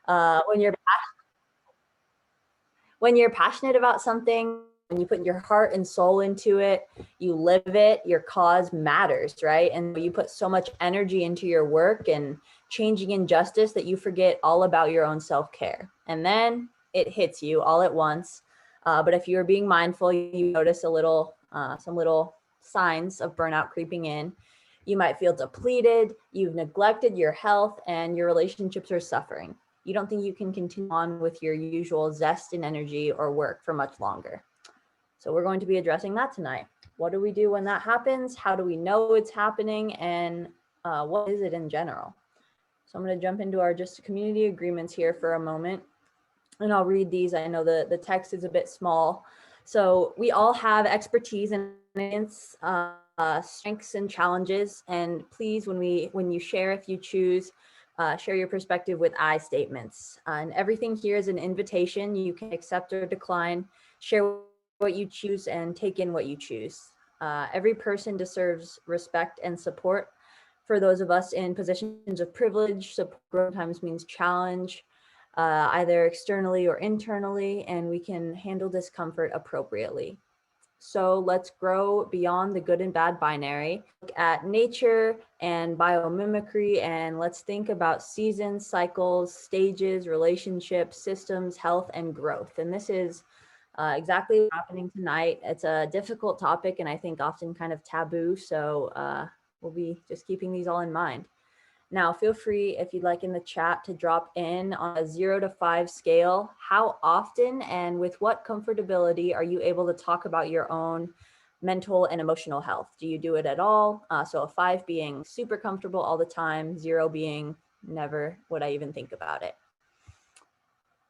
When you're passionate about something and you put your heart and soul into it, you live it, your cause matters, right? And you put so much energy into your work and changing injustice that you forget all about your own self-care. And then it hits you all at once. But if you're being mindful, you notice some little signs of burnout creeping in. You might feel depleted, you've neglected your health, and your relationships are suffering. You don't think you can continue on with your usual zest and energy or work for much longer. So we're going to be addressing that tonight. What do we do when that happens? How do we know it's happening? And what is it in general? So I'm going to jump into our just community agreements here for a moment. And I'll read these. I know the text is a bit small. So we all have expertise and strengths and challenges. And please, when you share, if you choose, share your perspective with I statements. And everything here is an invitation. You can accept or decline, share what you choose, and take in what you choose. Every person deserves respect and support. For those of us in positions of privilege, support sometimes means challenge, either externally or internally, and we can handle discomfort appropriately. So let's grow beyond the good and bad binary, look at nature and biomimicry, and let's think about seasons, cycles, stages, relationships, systems, health, and growth. And this is exactly what's happening tonight. It's a difficult topic and I think often kind of taboo. So we'll be just keeping these all in mind. Now, feel free, if you'd like in the chat, to drop in on a 0 to 5 scale. How often and with what comfortability are you able to talk about your own mental and emotional health? Do you do it at all? So a 5 being super comfortable all the time, 0 being never would I even think about it.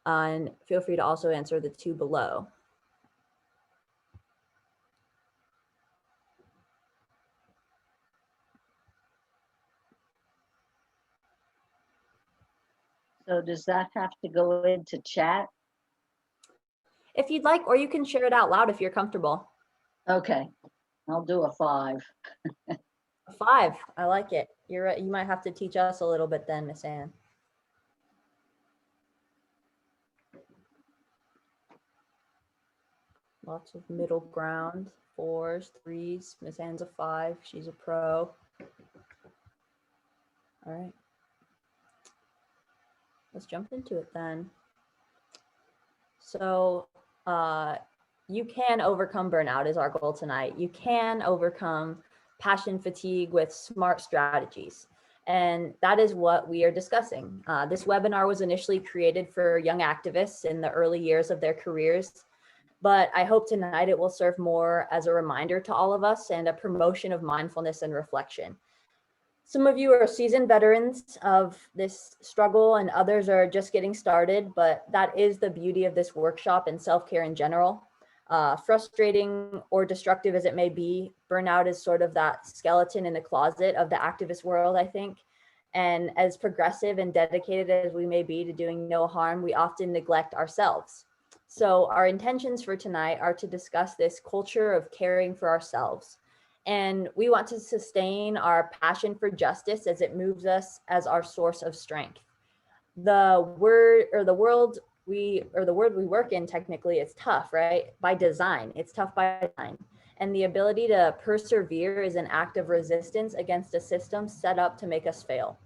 And feel free to also answer the 2 below. So does that have to go into chat? If you'd like, or you can share it out loud if you're comfortable. Okay, I'll do a 5. A 5, I like it. You're right. You might have to teach us a little bit then, Miss Ann. Lots of middle ground, 4s, 3s. Miss Ann's a 5. She's a pro. All right. Let's jump into it then. So you can overcome burnout is our goal tonight. You can overcome passion fatigue with smart strategies. And that is what we are discussing. This webinar was initially created for young activists in the early years of their careers. But I hope tonight it will serve more as a reminder to all of us and a promotion of mindfulness and reflection. Some of you are seasoned veterans of this struggle and others are just getting started, but that is the beauty of this workshop and self-care in general. Frustrating or destructive as it may be, burnout is sort of that skeleton in the closet of the activist world, I think. And as progressive and dedicated as we may be to doing no harm, we often neglect ourselves. So our intentions for tonight are to discuss this culture of caring for ourselves. And we want to sustain our passion for justice as it moves us as our source of strength. The world we work in, technically, it's tough, right? By design, it's tough by design. And the ability to persevere is an act of resistance against a system set up to make us fail.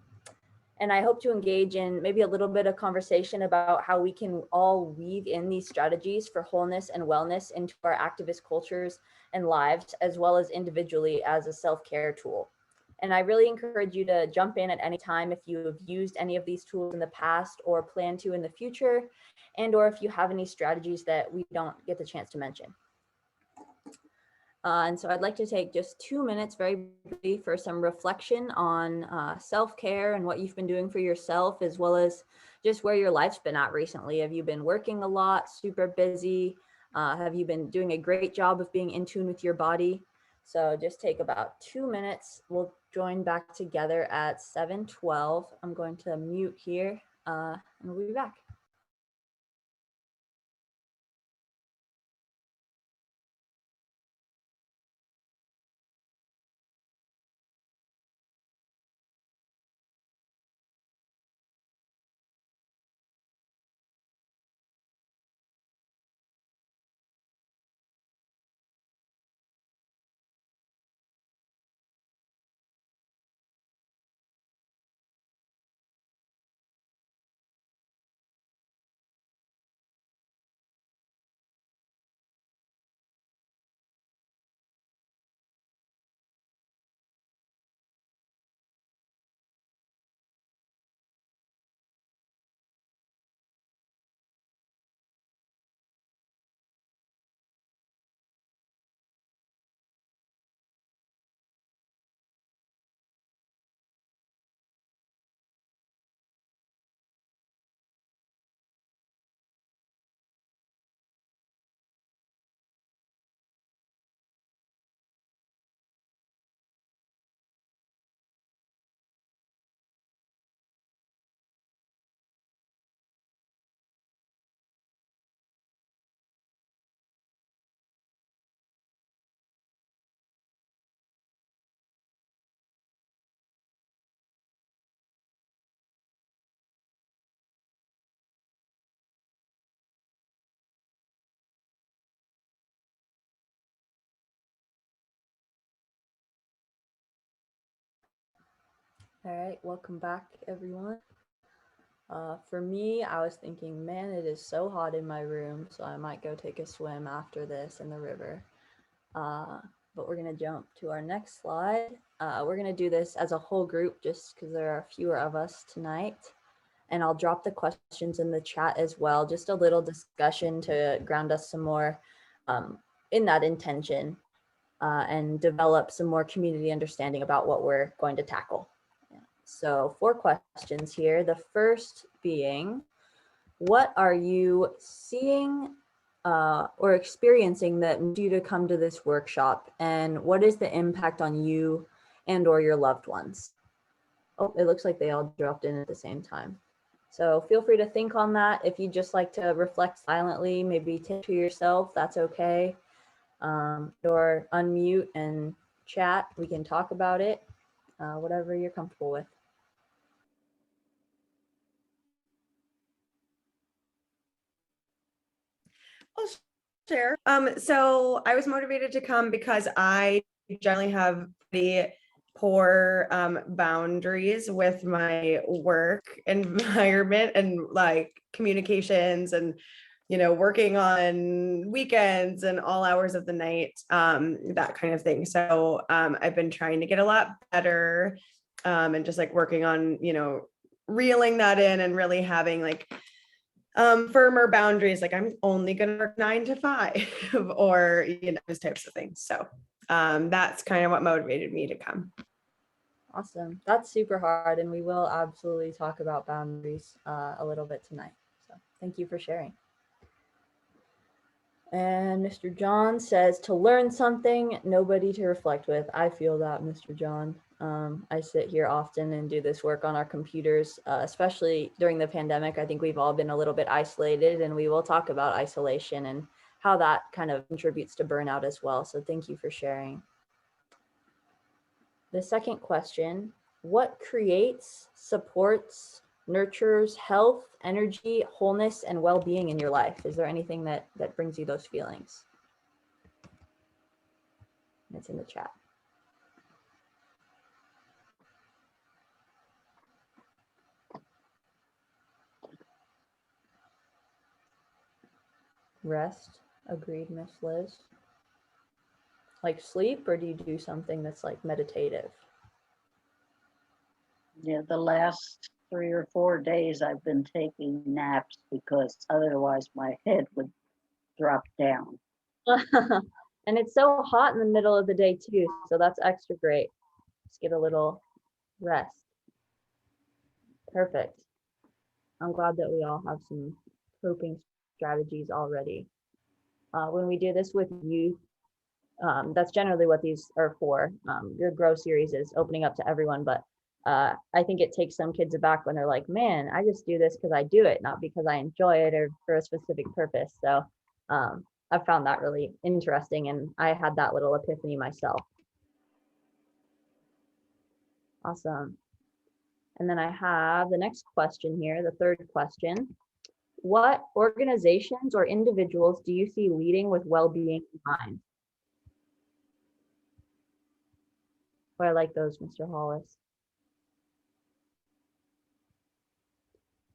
And I hope to engage in maybe a little bit of conversation about how we can all weave in these strategies for wholeness and wellness into our activist cultures and lives, as well as individually as a self-care tool. And I really encourage you to jump in at any time if you have used any of these tools in the past or plan to in the future, and or if you have any strategies that we don't get the chance to mention. And so I'd like to take just 2 minutes very briefly for some reflection on self-care and what you've been doing for yourself, as well as just where your life's been at recently. Have you been working a lot, super busy? Have you been doing a great job of being in tune with your body? So just take about 2 minutes. We'll join back together at 7:12. I'm going to mute here and we'll be back. All right, welcome back, everyone. For me, I was thinking, man, it is so hot in my room, so I might go take a swim after this in the river. But we're gonna jump to our next slide. We're gonna do this as a whole group just because there are fewer of us tonight. And I'll drop the questions in the chat as well, just a little discussion to ground us some more in that intention and develop some more community understanding about what we're going to tackle. So 4 questions here. The first being, what are you seeing or experiencing that moved you to come to this workshop? And what is the impact on you and or your loved ones? Oh, it looks like they all dropped in at the same time. So feel free to think on that. If you'd just like to reflect silently, maybe tip to yourself, that's okay. Or unmute and chat. We can talk about it, whatever you're comfortable with. I'll share. So I was motivated to come because I generally have pretty poor boundaries with my work environment and like communications and working on weekends and all hours of the night, that kind of thing. So I've been trying to get a lot better and just like working on reeling that in and really having like firmer boundaries, like I'm only gonna work 9 to 5 or those types of things. So that's kind of what motivated me to come. Awesome. That's super hard, and we will absolutely talk about boundaries a little bit tonight. So thank you for sharing. And Mr. John says, to learn something, nobody to reflect with. I feel that, Mr. John. I sit here often and do this work on our computers, especially during the pandemic. I think we've all been a little bit isolated, and we will talk about isolation and how that kind of contributes to burnout as well. So thank you for sharing. The second question, what creates, supports, nurtures health, energy, wholeness, and well-being in your life? Is there anything that brings you those feelings? It's in the chat. Rest, agreed, Miss Liz. Like sleep, or do you do something that's like meditative? Yeah, the last 3 or 4 days I've been taking naps because otherwise my head would drop down. And it's so hot in the middle of the day too, so that's extra great. Just get a little rest. Perfect. I'm glad that we all have some coping strategies already. When we do this with youth, that's generally what these are for. Your Grow series is opening up to everyone, but I think it takes some kids aback when they're like, man, I just do this because I do it, not because I enjoy it or for a specific purpose. So I've found that really interesting, and I had that little epiphany myself. Awesome. And then I have the next question here, the third question. What organizations or individuals do you see leading with well-being in mind? Oh, I like those, Mr. Hollis.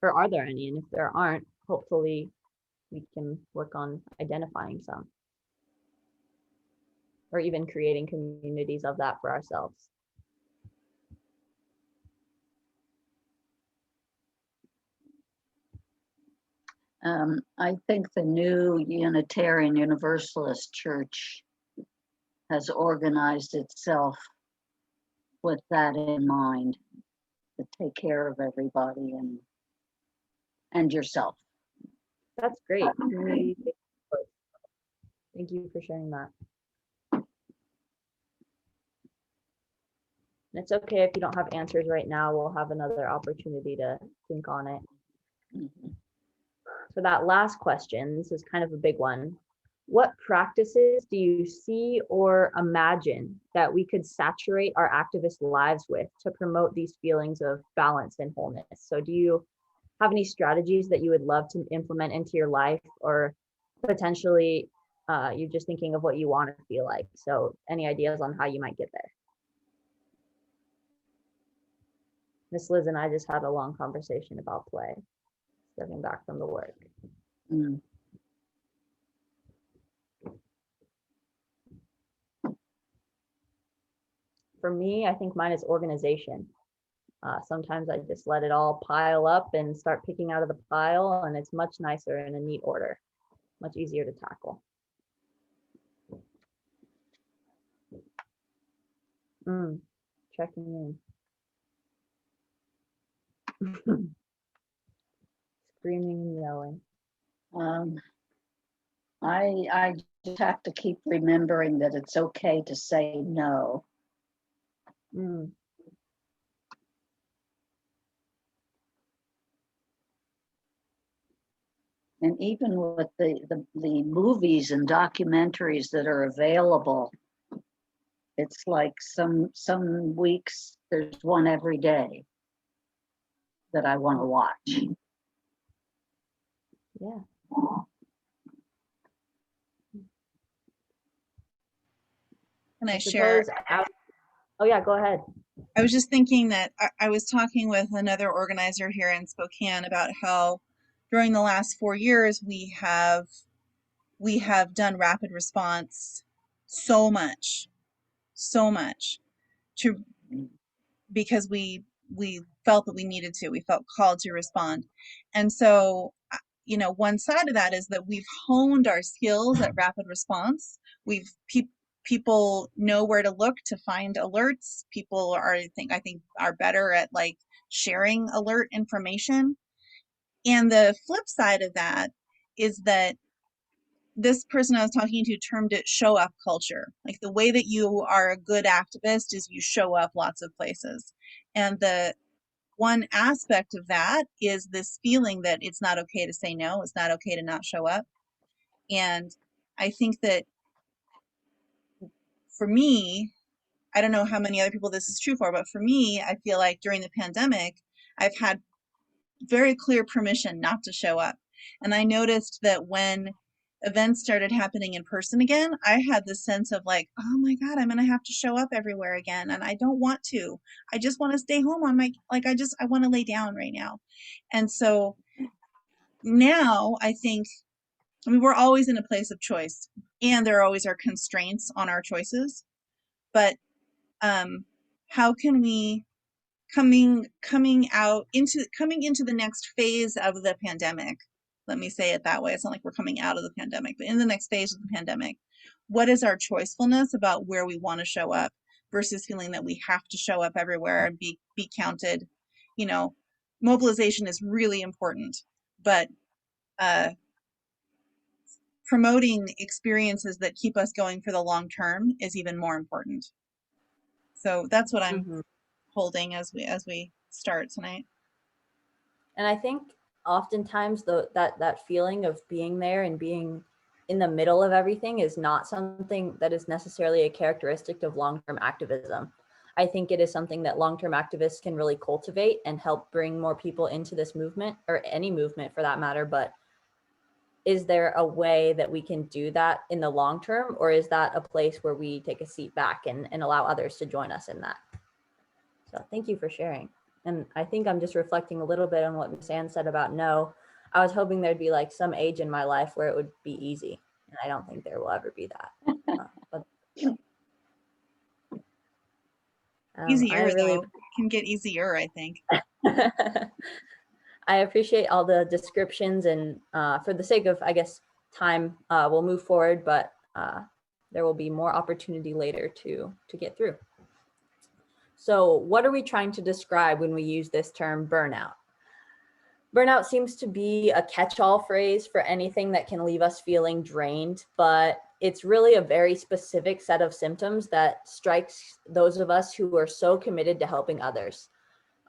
Or are there any? And if there aren't, hopefully we can work on identifying some, or even creating communities of that for ourselves. I think the new Unitarian Universalist Church has organized itself with that in mind, to take care of everybody and yourself. That's great. Thank you for sharing that. And it's okay if you don't have answers right now. We'll have another opportunity to think on it. Mm-hmm. For that last question, this is kind of a big one. What practices do you see or imagine that we could saturate our activist lives with to promote these feelings of balance and wholeness? So do you have any strategies that you would love to implement into your life, or potentially you're just thinking of what you want to feel like? So any ideas on how you might get there? Miss Liz and I just had a long conversation about play, stepping back from the work. Mm. For me, I think mine is organization. Sometimes I just let it all pile up and start picking out of the pile, and it's much nicer in a neat order, much easier to tackle. Checking in. Screaming and yelling. I just have to keep remembering that it's okay to say no. Mm. And even with the movies and documentaries that are available, it's like some weeks there's one every day that I want to watch. Yeah. Can I share? Oh yeah, go ahead. I was just thinking that I was talking with another organizer here in Spokane about how during the last 4 years we have done rapid response so much to because we felt that we needed to. We felt called to respond. And so, you know, one side of that is that we've honed our skills at rapid response. People know where to look to find alerts. People are, I think are better at like sharing alert information. And the flip side of that is that this person I was talking to termed it show up culture. Like the way that you are a good activist is you show up lots of places. And the one aspect of that is this feeling that it's not okay to say no, it's not okay to not show up. And I think that for me, I don't know how many other people this is true for, but for me, I feel like during the pandemic, I've had very clear permission not to show up. And I noticed that when events started happening in person again, I had this sense of like, oh my God, I'm going to have to show up everywhere again. And I don't want to. I just want to stay home on my, like, I want to lay down right now. And so now I think, I mean, we're always in a place of choice and there always are constraints on our choices. But how can we coming into the next phase of the pandemic, let me say it that way, it's not like we're coming out of the pandemic, but in the next phase of the pandemic, what is our choicefulness about where we want to show up versus feeling that we have to show up everywhere and be counted? You know, mobilization is really important, but promoting experiences that keep us going for the long term is even more important. So that's what I'm holding as we start tonight. And I think oftentimes that feeling of being there and being in the middle of everything is not something that is necessarily a characteristic of long-term activism. I think it is something that long-term activists can really cultivate and help bring more people into this movement, or any movement for that matter. But is there a way that we can do that in the long term, or is that a place where we take a seat back and allow others to join us in that? So thank you for sharing. And I think I'm just reflecting a little bit on what Ms. Ann said about no. I was hoping there'd be like some age in my life where it would be easy. And I don't think there will ever be that. Easier though, it can get easier, I think. I appreciate all the descriptions, and for the sake of, I guess, time, we'll move forward, but there will be more opportunity later to get through. So what are we trying to describe when we use this term burnout? Burnout seems to be a catch-all phrase for anything that can leave us feeling drained, but it's really a very specific set of symptoms that strikes those of us who are so committed to helping others.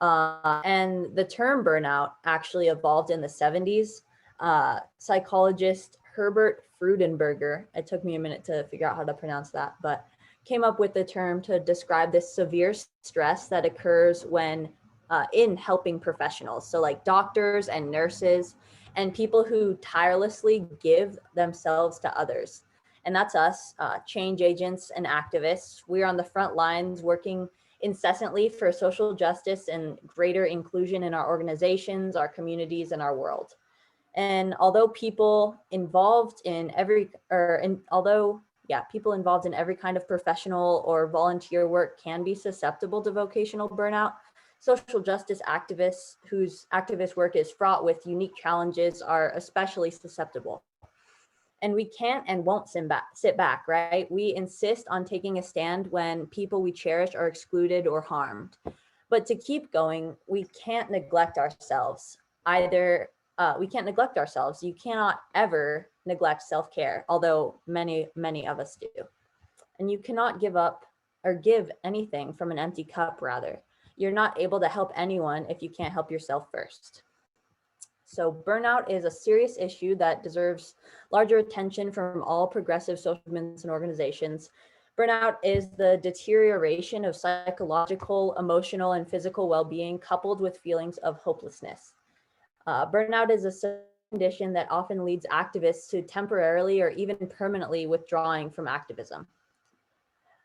And the term burnout actually evolved in the 70s. Psychologist Herbert Freudenberger, it took me a minute to figure out how to pronounce that, but came up with the term to describe this severe stress that occurs when in helping professionals. So like doctors and nurses and people who tirelessly give themselves to others. And that's us, change agents and activists. We're on the front lines working incessantly for social justice and greater inclusion in our organizations, our communities, and our world. And although people involved in every, people involved in every kind of professional or volunteer work can be susceptible to vocational burnout, social justice activists whose activist work is fraught with unique challenges are especially susceptible. And we can't and won't sit back, right? We insist on taking a stand when people we cherish are excluded or harmed. But to keep going, we can't neglect ourselves. We can't neglect ourselves. You cannot ever neglect self-care, although many of us do. And you cannot give up or give anything from an empty cup, rather. You're not able to help anyone if you can't help yourself first. So burnout is a serious issue that deserves larger attention from all progressive social movements and organizations. Burnout is the deterioration of psychological, emotional, and physical well-being coupled with feelings of hopelessness. Burnout is a condition that often leads activists to temporarily or even permanently withdrawing from activism.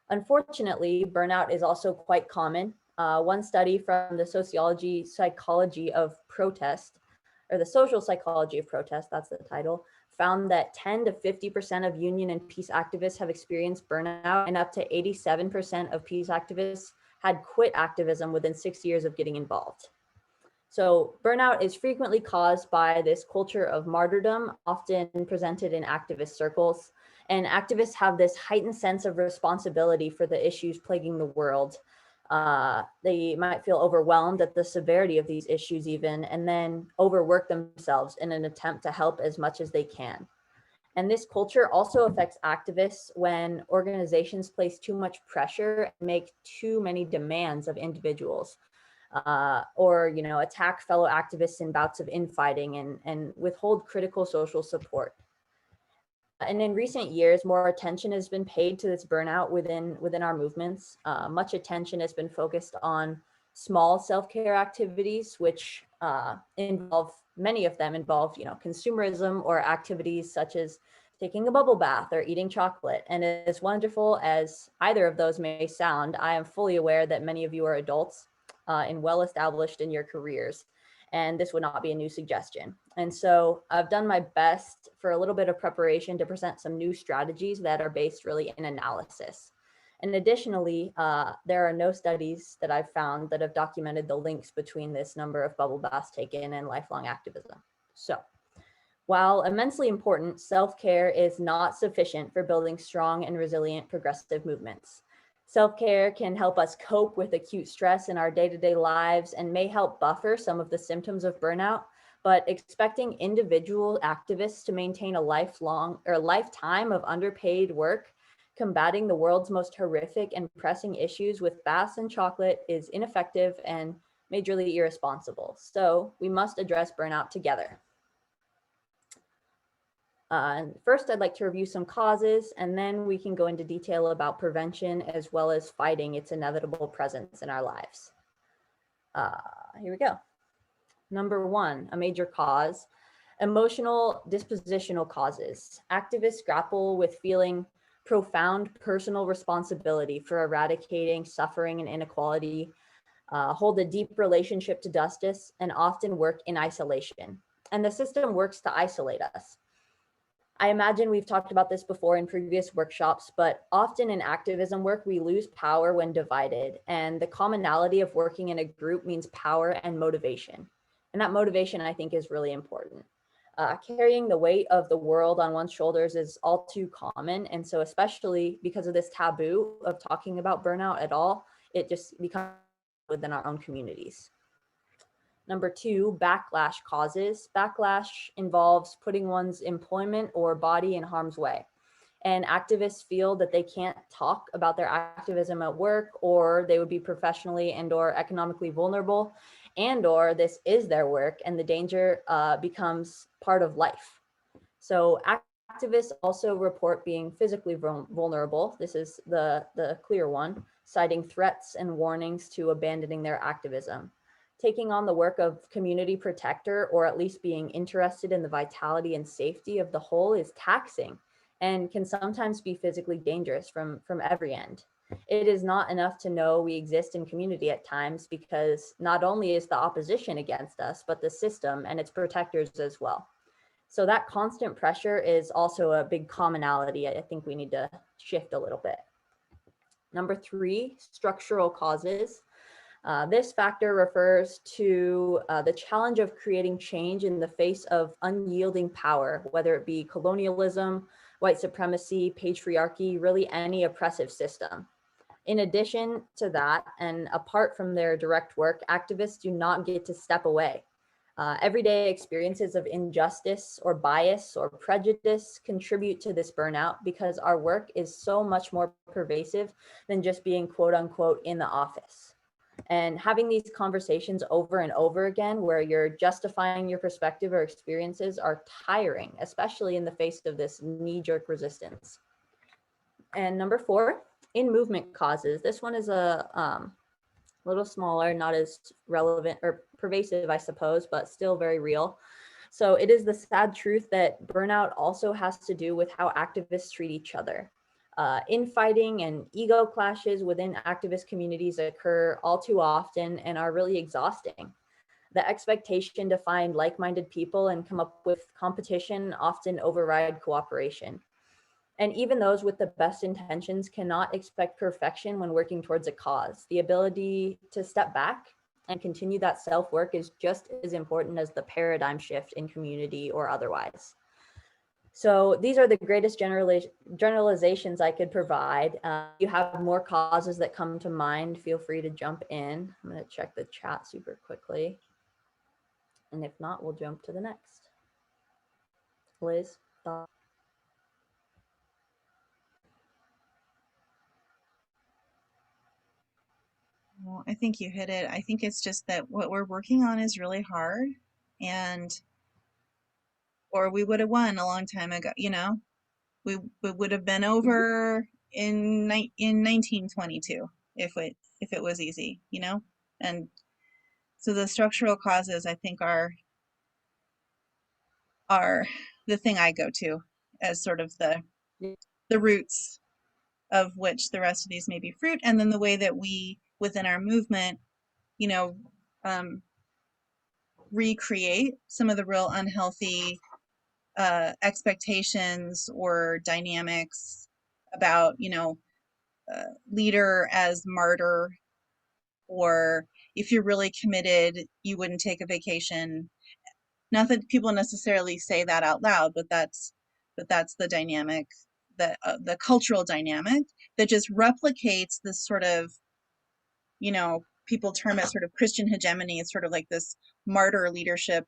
Unfortunately, burnout is also quite common. One study from the psychology of protest, or the social psychology of protest, that's the title, found that 10 to 50% of union and peace activists have experienced burnout, and up to 87% of peace activists had quit activism within 6 years of getting involved. So burnout is frequently caused by this culture of martyrdom, often presented in activist circles. And activists have this heightened sense of responsibility for the issues plaguing the world. They might feel overwhelmed at the severity of these issues even, and then overwork themselves in an attempt to help as much as they can. And this culture also affects activists when organizations place too much pressure and make too many demands of individuals, or attack fellow activists in bouts of infighting and withhold critical social support. And in recent years, more attention has been paid to this burnout within our movements. Much attention has been focused on small self-care activities, which many of them involve, consumerism or activities such as taking a bubble bath or eating chocolate. And as wonderful as either of those may sound, I am fully aware that many of you are adults and well-established in your careers. And this would not be a new suggestion. And so I've done my best for a little bit of preparation to present some new strategies that are based really in analysis. And additionally, there are no studies that I've found that have documented the links between this number of bubble baths taken and lifelong activism. So while immensely important, self-care is not sufficient for building strong and resilient progressive movements. Self-care can help us cope with acute stress in our day-to-day lives and may help buffer some of the symptoms of burnout, but expecting individual activists to maintain a lifetime of underpaid work, combating the world's most horrific and pressing issues with baths and chocolate is ineffective and majorly irresponsible. So we must address burnout together. First, I'd like to review some causes, and then we can go into detail about prevention as well as fighting its inevitable presence in our lives. Here we go. Number one, a major cause, emotional dispositional causes. Activists grapple with feeling profound personal responsibility for eradicating suffering and inequality, hold a deep relationship to justice, and often work in isolation. And the system works to isolate us. I imagine we've talked about this before in previous workshops, but often in activism work, we lose power when divided. And the commonality of working in a group means power and motivation. And that motivation, I think, is really important. Carrying the weight of the world on one's shoulders is all too common. And so especially because of this taboo of talking about burnout at all, it just becomes within our own communities. Number two, backlash causes. Backlash involves putting one's employment or body in harm's way. And activists feel that they can't talk about their activism at work, or they would be professionally and or economically vulnerable, and or this is their work and the danger becomes part of life. So activists also report being physically vulnerable. This is the clear one, citing threats and warnings to abandoning their activism. Taking on the work of community protector, or at least being interested in the vitality and safety of the whole, is taxing and can sometimes be physically dangerous from every end. It is not enough to know we exist in community at times, because not only is the opposition against us, but the system and its protectors as well. So that constant pressure is also a big commonality I think we need to shift a little bit. Number 3, structural causes. This factor refers to the challenge of creating change in the face of unyielding power, whether it be colonialism, white supremacy, patriarchy, really any oppressive system. In addition to that, and apart from their direct work, activists do not get to step away. Everyday experiences of injustice or bias or prejudice contribute to this burnout, because our work is so much more pervasive than just being quote unquote in the office. And having these conversations over and over again, where you're justifying your perspective or experiences, are tiring, especially in the face of this knee-jerk resistance. And number 4, in movement causes. This one is a little smaller, not as relevant or pervasive, I suppose, but still very real. So it is the sad truth that burnout also has to do with how activists treat each other. Infighting and ego clashes within activist communities occur all too often and are really exhausting. The expectation to find like-minded people and come up with competition often override cooperation. And even those with the best intentions cannot expect perfection when working towards a cause. The ability to step back and continue that self-work is just as important as the paradigm shift in community or otherwise. So these are the greatest generalizations I could provide. You have more causes that come to mind, feel free to jump in. I'm going to check the chat super quickly. And if not, we'll jump to the next. Liz, thoughts? Well, I think you hit it. I think it's just that what we're working on is really hard, or we would have won a long time ago, we would have been over in 1922 if it was easy, and so the structural causes, I think, are the thing I go to as sort of the roots of which the rest of these may be fruit, and then the way that we within our movement, recreate some of the real unhealthy expectations or dynamics about, leader as martyr, or if you're really committed, you wouldn't take a vacation. Not that people necessarily say that out loud, but that's the dynamic, the cultural dynamic that just replicates this sort of, people term it sort of Christian hegemony. It's sort of like this martyr leadership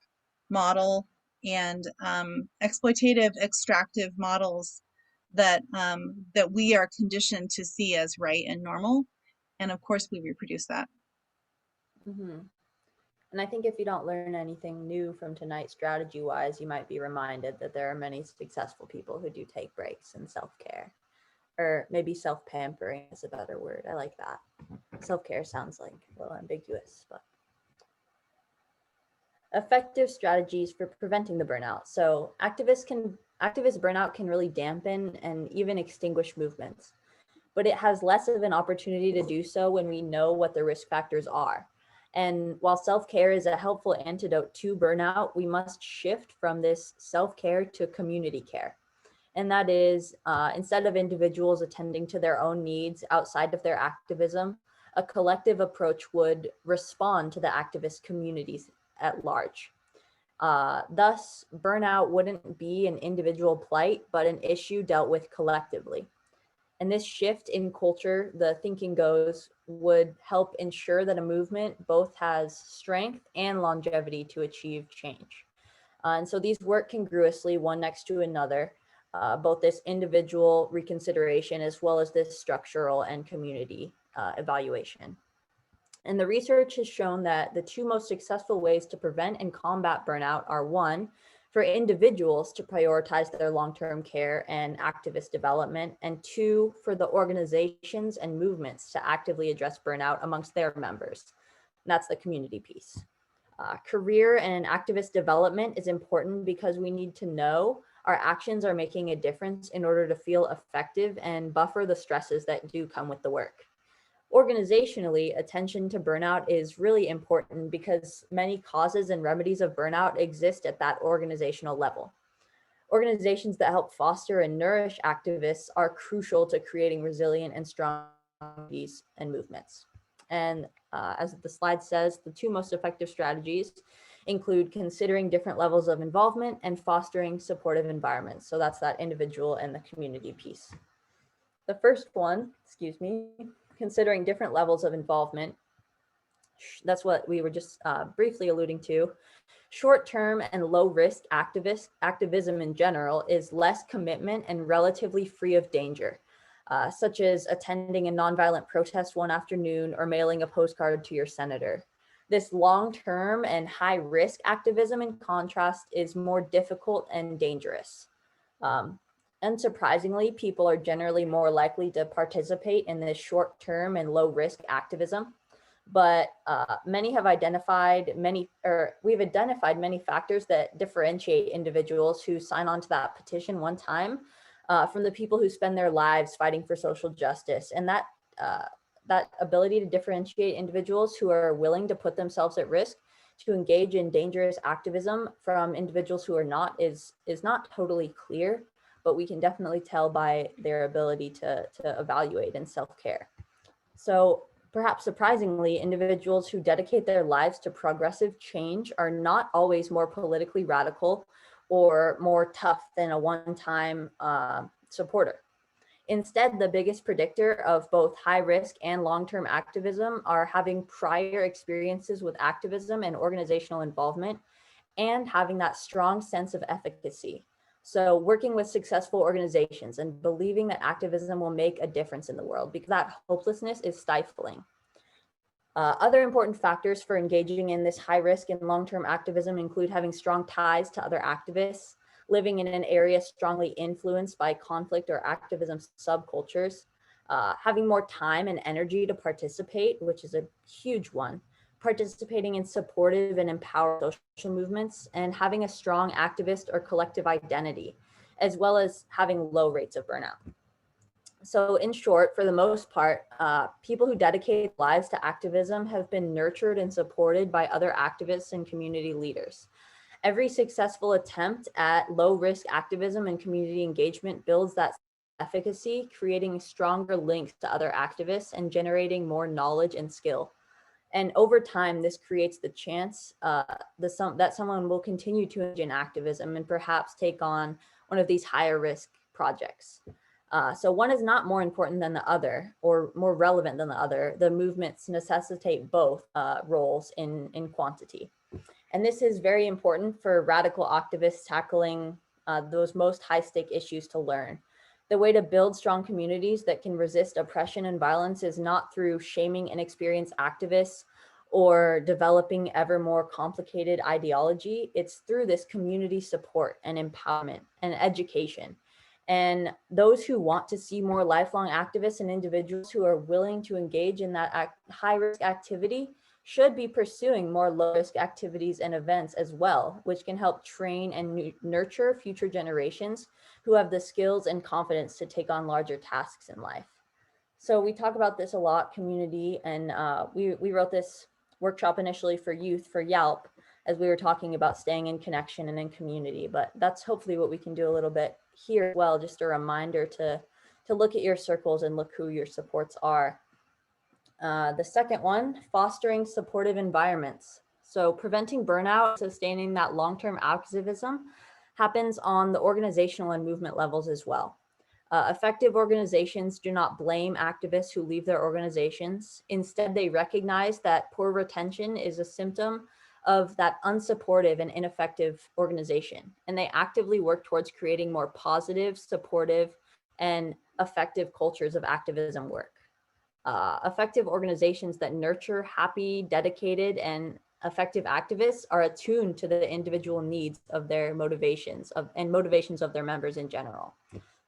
model, and exploitative, extractive models that we are conditioned to see as right and normal, and of course we reproduce that. Mm-hmm. And I think if you don't learn anything new from tonight strategy-wise, you might be reminded that there are many successful people who do take breaks and self-care, or maybe self-pampering is a better word. I like that. Self-care sounds like a little ambiguous, but effective strategies for preventing the burnout. So activist burnout can really dampen and even extinguish movements, but it has less of an opportunity to do so when we know what the risk factors are. And while self-care is a helpful antidote to burnout, we must shift from this self-care to community care. And that is, instead of individuals attending to their own needs outside of their activism, a collective approach would respond to the activist communities at large. Thus, burnout wouldn't be an individual plight, but an issue dealt with collectively. And this shift in culture, the thinking goes, would help ensure that a movement both has strength and longevity to achieve change. And so these work congruously, one next to another, both this individual reconsideration as well as this structural and community evaluation. And the research has shown that the two most successful ways to prevent and combat burnout are, one, for individuals to prioritize their long-term care and activist development, and two, for the organizations and movements to actively address burnout amongst their members. And that's the community piece. Career and activist development is important because we need to know our actions are making a difference in order to feel effective and buffer the stresses that do come with the work. Organizationally, attention to burnout is really important because many causes and remedies of burnout exist at that organizational level. Organizations that help foster and nourish activists are crucial to creating resilient and strong communities and movements. And as the slide says, the two most effective strategies include considering different levels of involvement and fostering supportive environments. So that's that individual and the community piece. The first one, considering different levels of involvement. That's what we were just briefly alluding to. Short-term and low-risk activism in general is less commitment and relatively free of danger, such as attending a nonviolent protest one afternoon or mailing a postcard to your senator. This long-term and high-risk activism, in contrast, is more difficult and dangerous. Unsurprisingly, people are generally more likely to participate in this short-term and low-risk activism. But we've identified many factors that differentiate individuals who sign on to that petition one time from the people who spend their lives fighting for social justice. And that ability to differentiate individuals who are willing to put themselves at risk to engage in dangerous activism from individuals who are not is not totally clear, but we can definitely tell by their ability to evaluate and self-care. So perhaps surprisingly, individuals who dedicate their lives to progressive change are not always more politically radical or more tough than a one-time supporter. Instead, the biggest predictor of both high risk and long-term activism are having prior experiences with activism and organizational involvement and having that strong sense of efficacy. So working with successful organizations and believing that activism will make a difference in the world, because that hopelessness is stifling. Other important factors for engaging in this high risk and long-term activism include having strong ties to other activists, living in an area strongly influenced by conflict or activism subcultures, having more time and energy to participate, which is a huge one, participating in supportive and empowered social movements, and having a strong activist or collective identity, as well as having low rates of burnout. So in short, for the most part, people who dedicate lives to activism have been nurtured and supported by other activists and community leaders. Every successful attempt at low-risk activism and community engagement builds that efficacy, creating stronger links to other activists and generating more knowledge and skill. And over time, this creates the chance that someone will continue to engage in activism and perhaps take on one of these higher risk projects. So one is not more important than the other or more relevant than the other. The movements necessitate both roles in quantity. And this is very important for radical activists tackling those most high-stake issues to learn. The way to build strong communities that can resist oppression and violence is not through shaming inexperienced activists or developing ever more complicated ideology. It's through this community support and empowerment and education. And those who want to see more lifelong activists and individuals who are willing to engage in that high-risk activity should be pursuing more low-risk activities and events as well, which can help train and nurture future generations who have the skills and confidence to take on larger tasks in life. So we talk about this a lot, community, and we wrote this workshop initially for youth for YALP as we were talking about staying in connection and in community, but that's hopefully what we can do a little bit here as well, just a reminder to look at your circles and look who your supports are. The second one, fostering supportive environments. So preventing burnout, sustaining that long-term activism happens on the organizational and movement levels as well. Effective organizations do not blame activists who leave their organizations. Instead, they recognize that poor retention is a symptom of that unsupportive and ineffective organization. And they actively work towards creating more positive, supportive, and effective cultures of activism work. Effective organizations that nurture happy, dedicated, and effective activists are attuned to the individual needs of their motivations and motivations of their members in general.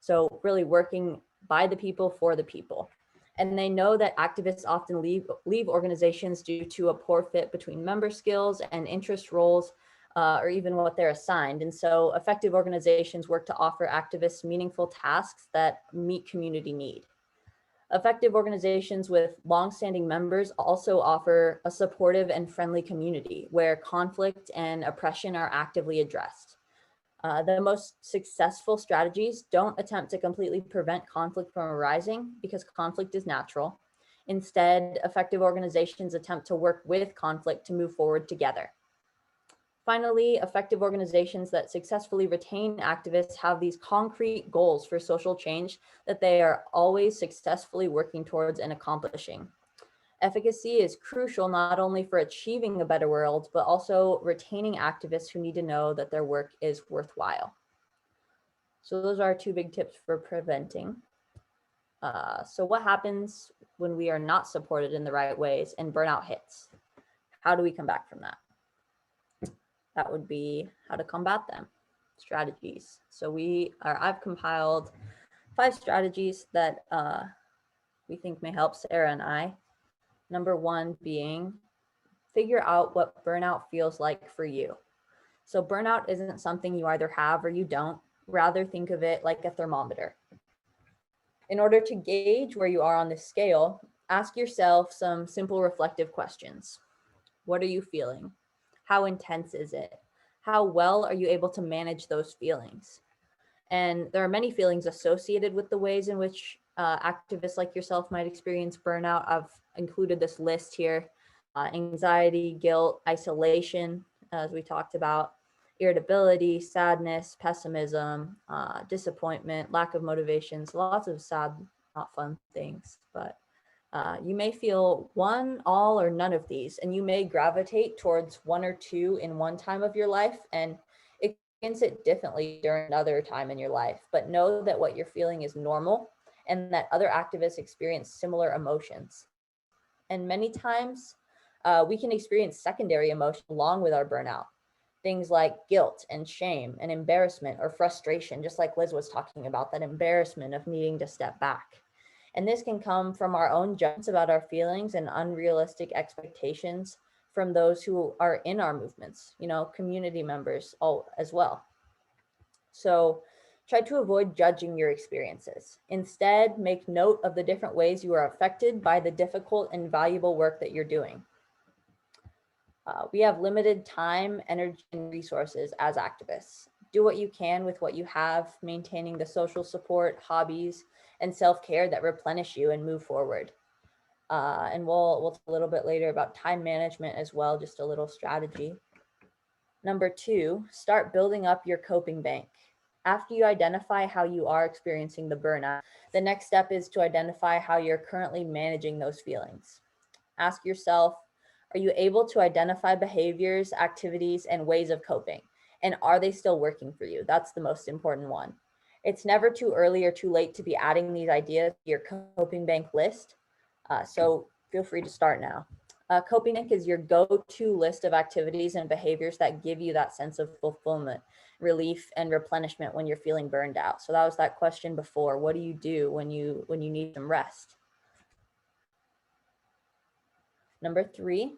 So really working by the people for the people. And they know that activists often leave organizations due to a poor fit between member skills and interest roles, or even what they're assigned. And so effective organizations work to offer activists meaningful tasks that meet community need. Effective organizations with longstanding members also offer a supportive and friendly community where conflict and oppression are actively addressed. The most successful strategies don't attempt to completely prevent conflict from arising because conflict is natural. Instead, effective organizations attempt to work with conflict to move forward together. Finally, effective organizations that successfully retain activists have these concrete goals for social change that they are always successfully working towards and accomplishing. Efficacy is crucial not only for achieving a better world, but also retaining activists who need to know that their work is worthwhile. So those are our 2 big tips for preventing. So what happens when we are not supported in the right ways and burnout hits? How do we come back from that? That would be how to combat them, strategies. So I've compiled 5 strategies that we think may help Sarah and I. Number 1 being, figure out what burnout feels like for you. So burnout isn't something you either have or you don't. Rather, think of it like a thermometer. In order to gauge where you are on this scale, ask yourself some simple reflective questions. What are you feeling? How intense is it? How well are you able to manage those feelings? And there are many feelings associated with the ways in which activists like yourself might experience burnout. I've included this list here. Anxiety, guilt, isolation, as we talked about, irritability, sadness, pessimism, disappointment, lack of motivations, lots of sad, not fun things. But you may feel one, all, or none of these, and you may gravitate towards 1 or 2 in one time of your life, and it can sit differently during another time in your life. But know that what you're feeling is normal and that other activists experience similar emotions. And many times we can experience secondary emotion along with our burnout. Things like guilt and shame and embarrassment or frustration, just like Liz was talking about, that embarrassment of needing to step back. And this can come from our own judgments about our feelings and unrealistic expectations from those who are in our movements, community members as well. So try to avoid judging your experiences. Instead, make note of the different ways you are affected by the difficult and valuable work that you're doing. We have limited time, energy, and resources as activists. Do what you can with what you have, maintaining the social support, hobbies, and self-care that replenish you and move forward. And we'll talk a little bit later about time management as well, just a little strategy. Number 2, start building up your coping bank. After you identify how you are experiencing the burnout, the next step is to identify how you're currently managing those feelings. Ask yourself, are you able to identify behaviors, activities, and ways of coping? And are they still working for you? That's the most important one. It's never too early or too late to be adding these ideas to your coping bank list. So feel free to start now. Coping bank is your go-to list of activities and behaviors that give you that sense of fulfillment, relief, and replenishment when you're feeling burned out. So that was that question before. What do you do when you need some rest? Number 3,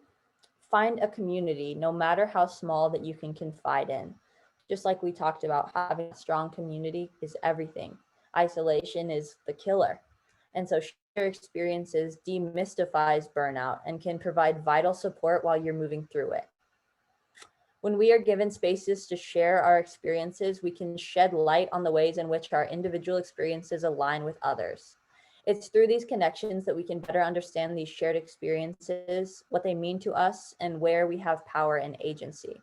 find a community, no matter how small, that you can confide in. Just like we talked about, having a strong community is everything. Isolation is the killer. And so share experiences demystifies burnout and can provide vital support while you're moving through it. When we are given spaces to share our experiences, we can shed light on the ways in which our individual experiences align with others. It's through these connections that we can better understand these shared experiences, what they mean to us, and where we have power and agency.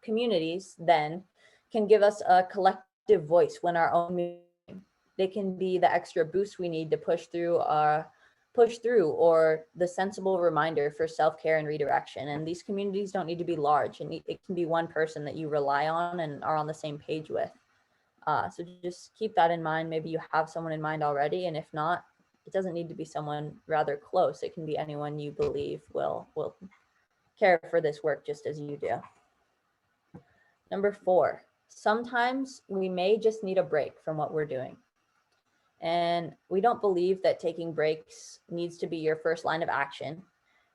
Communities, then, can give us a collective voice when our own, they can be the extra boost we need to push through, or the sensible reminder for self-care and redirection. And these communities don't need to be large, and it can be one person that you rely on and are on the same page with. So just keep that in mind. Maybe you have someone in mind already, and if not, it doesn't need to be someone rather close. It can be anyone you believe will care for this work just as you do. Number 4, sometimes we may just need a break from what we're doing. And we don't believe that taking breaks needs to be your first line of action,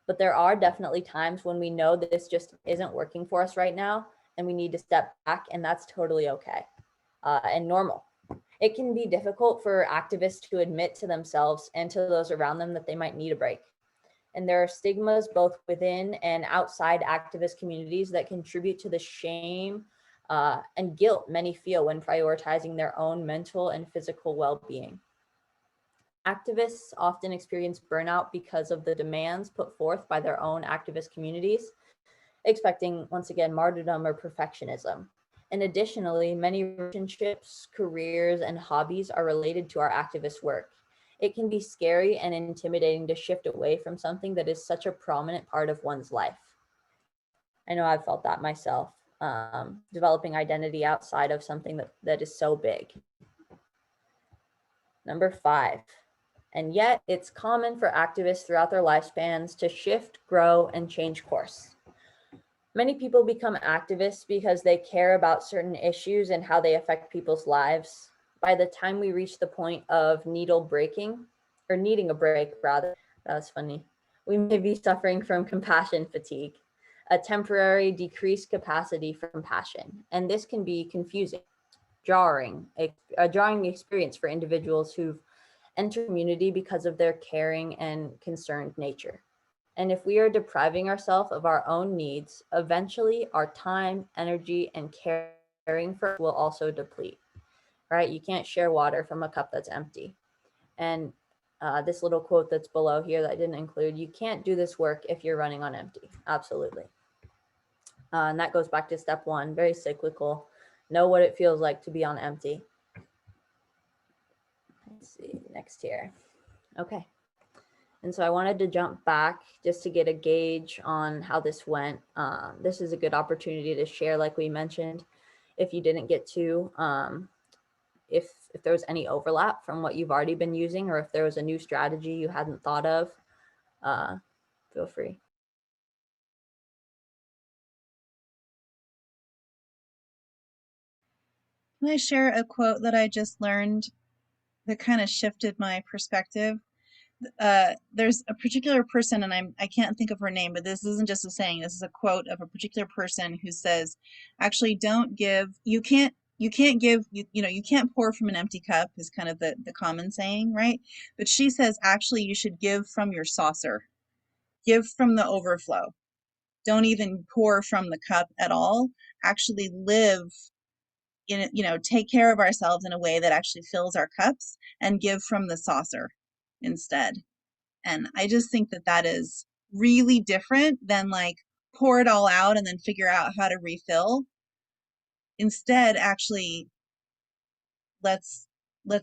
but there are definitely times when we know that this just isn't working for us right now, and we need to step back, and that's totally okay and normal. It can be difficult for activists to admit to themselves and to those around them that they might need a break. And there are stigmas both within and outside activist communities that contribute to the shame and guilt many feel when prioritizing their own mental and physical well-being. Activists often experience burnout because of the demands put forth by their own activist communities, expecting, once again, martyrdom or perfectionism. And additionally, many relationships, careers, and hobbies are related to our activist work. It can be scary and intimidating to shift away from something that is such a prominent part of one's life. I know I've felt that myself, developing identity outside of something that is so big. Number 5, and yet it's common for activists throughout their lifespans to shift, grow, and change course. Many people become activists because they care about certain issues and how they affect people's lives. By the time we reach the point of needing a break rather, that's funny, we may be suffering from compassion fatigue, a temporary decreased capacity for compassion. And this can be confusing, a jarring experience for individuals who've entered community because of their caring and concerned nature. And if we are depriving ourselves of our own needs, eventually our time, energy, and caring for will also deplete, right? You can't share water from a cup that's empty. And this little quote that's below here that I didn't include, you can't do this work if you're running on empty. Absolutely. And that goes back to step 1, very cyclical. Know what it feels like to be on empty. Let's see, next here. Okay. And so I wanted to jump back just to get a gauge on how this went. This is a good opportunity to share, like we mentioned, if you didn't get to, if there was any overlap from what you've already been using, or if there was a new strategy you hadn't thought of, feel free. Can I share a quote that I just learned that kind of shifted my perspective? There's a particular person, and I can't think of her name, but this isn't just a saying. This is a quote of a particular person who says, "Actually, don't give. You can't give. You can't pour from an empty cup," is kind of the common saying, right? But she says, actually, you should give from your saucer. Give from the overflow. Don't even pour from the cup at all. Actually live in, take care of ourselves in a way that actually fills our cups, and give from the saucer instead. And I just think that that is really different than like pour it all out and then figure out how to refill. Instead, actually, let's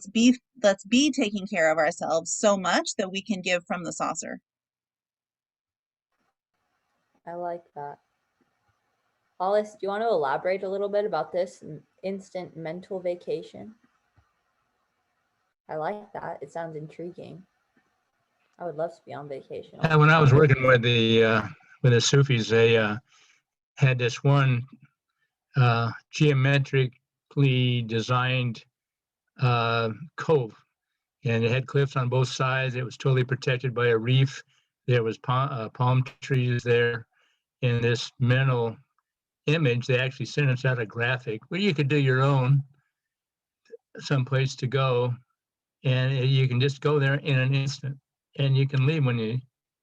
be taking care of ourselves so much that we can give from the saucer. I like that. Hollis, do you want to elaborate a little bit about this instant mental vacation? I like that. It sounds intriguing. I would love to be on vacation. Yeah, when I was working with the Sufis, they had this one geometrically designed cove, and it had cliffs on both sides. It was totally protected by a reef. There was palm trees there. In this mental image, they actually sent us out a graphic where you could do your own someplace to go, and you can just go there in an instant, and you can leave when you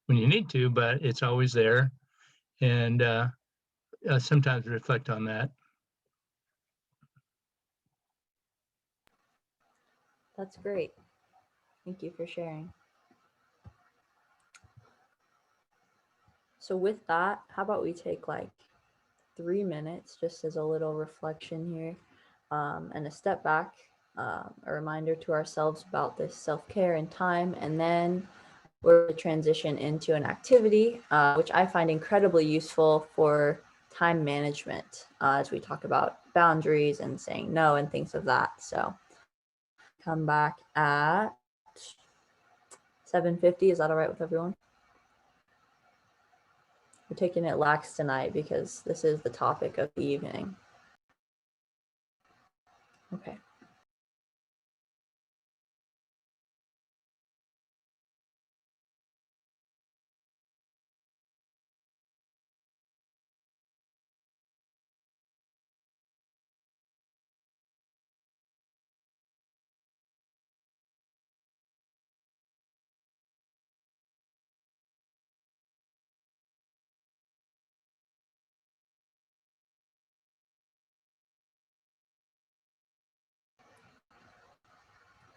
need to, but it's always there. And sometimes reflect on that. That's great. Thank you for sharing. So with that, how about we take like 3 minutes just as a little reflection here, and a step back, a reminder to ourselves about this self-care and time, and then we'll transition into an activity, which I find incredibly useful for time management, as we talk about boundaries and saying no and things of that. So come back at 7:50. Is that all right with everyone? We're taking it lax tonight because this is the topic of the evening. Okay.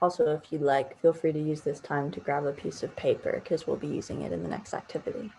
Also, if you'd like, feel free to use this time to grab a piece of paper because we'll be using it in the next activity.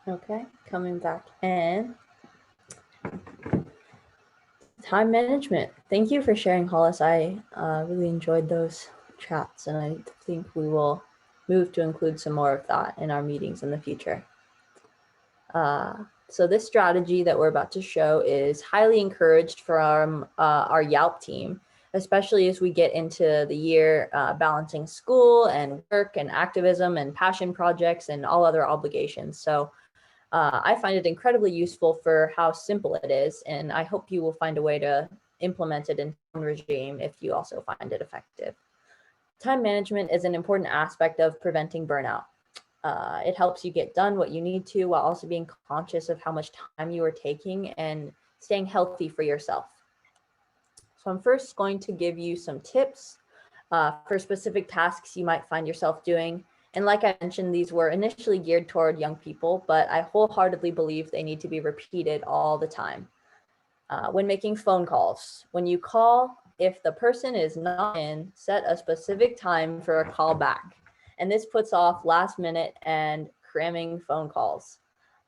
Okay, coming back in. Time management. Thank you for sharing, Hollis. I really enjoyed those chats, and I think we will move to include some more of that in our meetings in the future. So this strategy that we're about to show is highly encouraged from our YALP team, especially as we get into the year balancing school and work and activism and passion projects and all other obligations. So I find it incredibly useful for how simple it is, and I hope you will find a way to implement it in your own regime if you also find it effective. Time management is an important aspect of preventing burnout. It helps you get done what you need to while also being conscious of how much time you are taking and staying healthy for yourself. So I'm first going to give you some tips for specific tasks you might find yourself doing. And like I mentioned, these were initially geared toward young people, but I wholeheartedly believe they need to be repeated all the time. When making phone calls, when you call, if the person is not in, set a specific time for a call back. And this puts off last minute and cramming phone calls.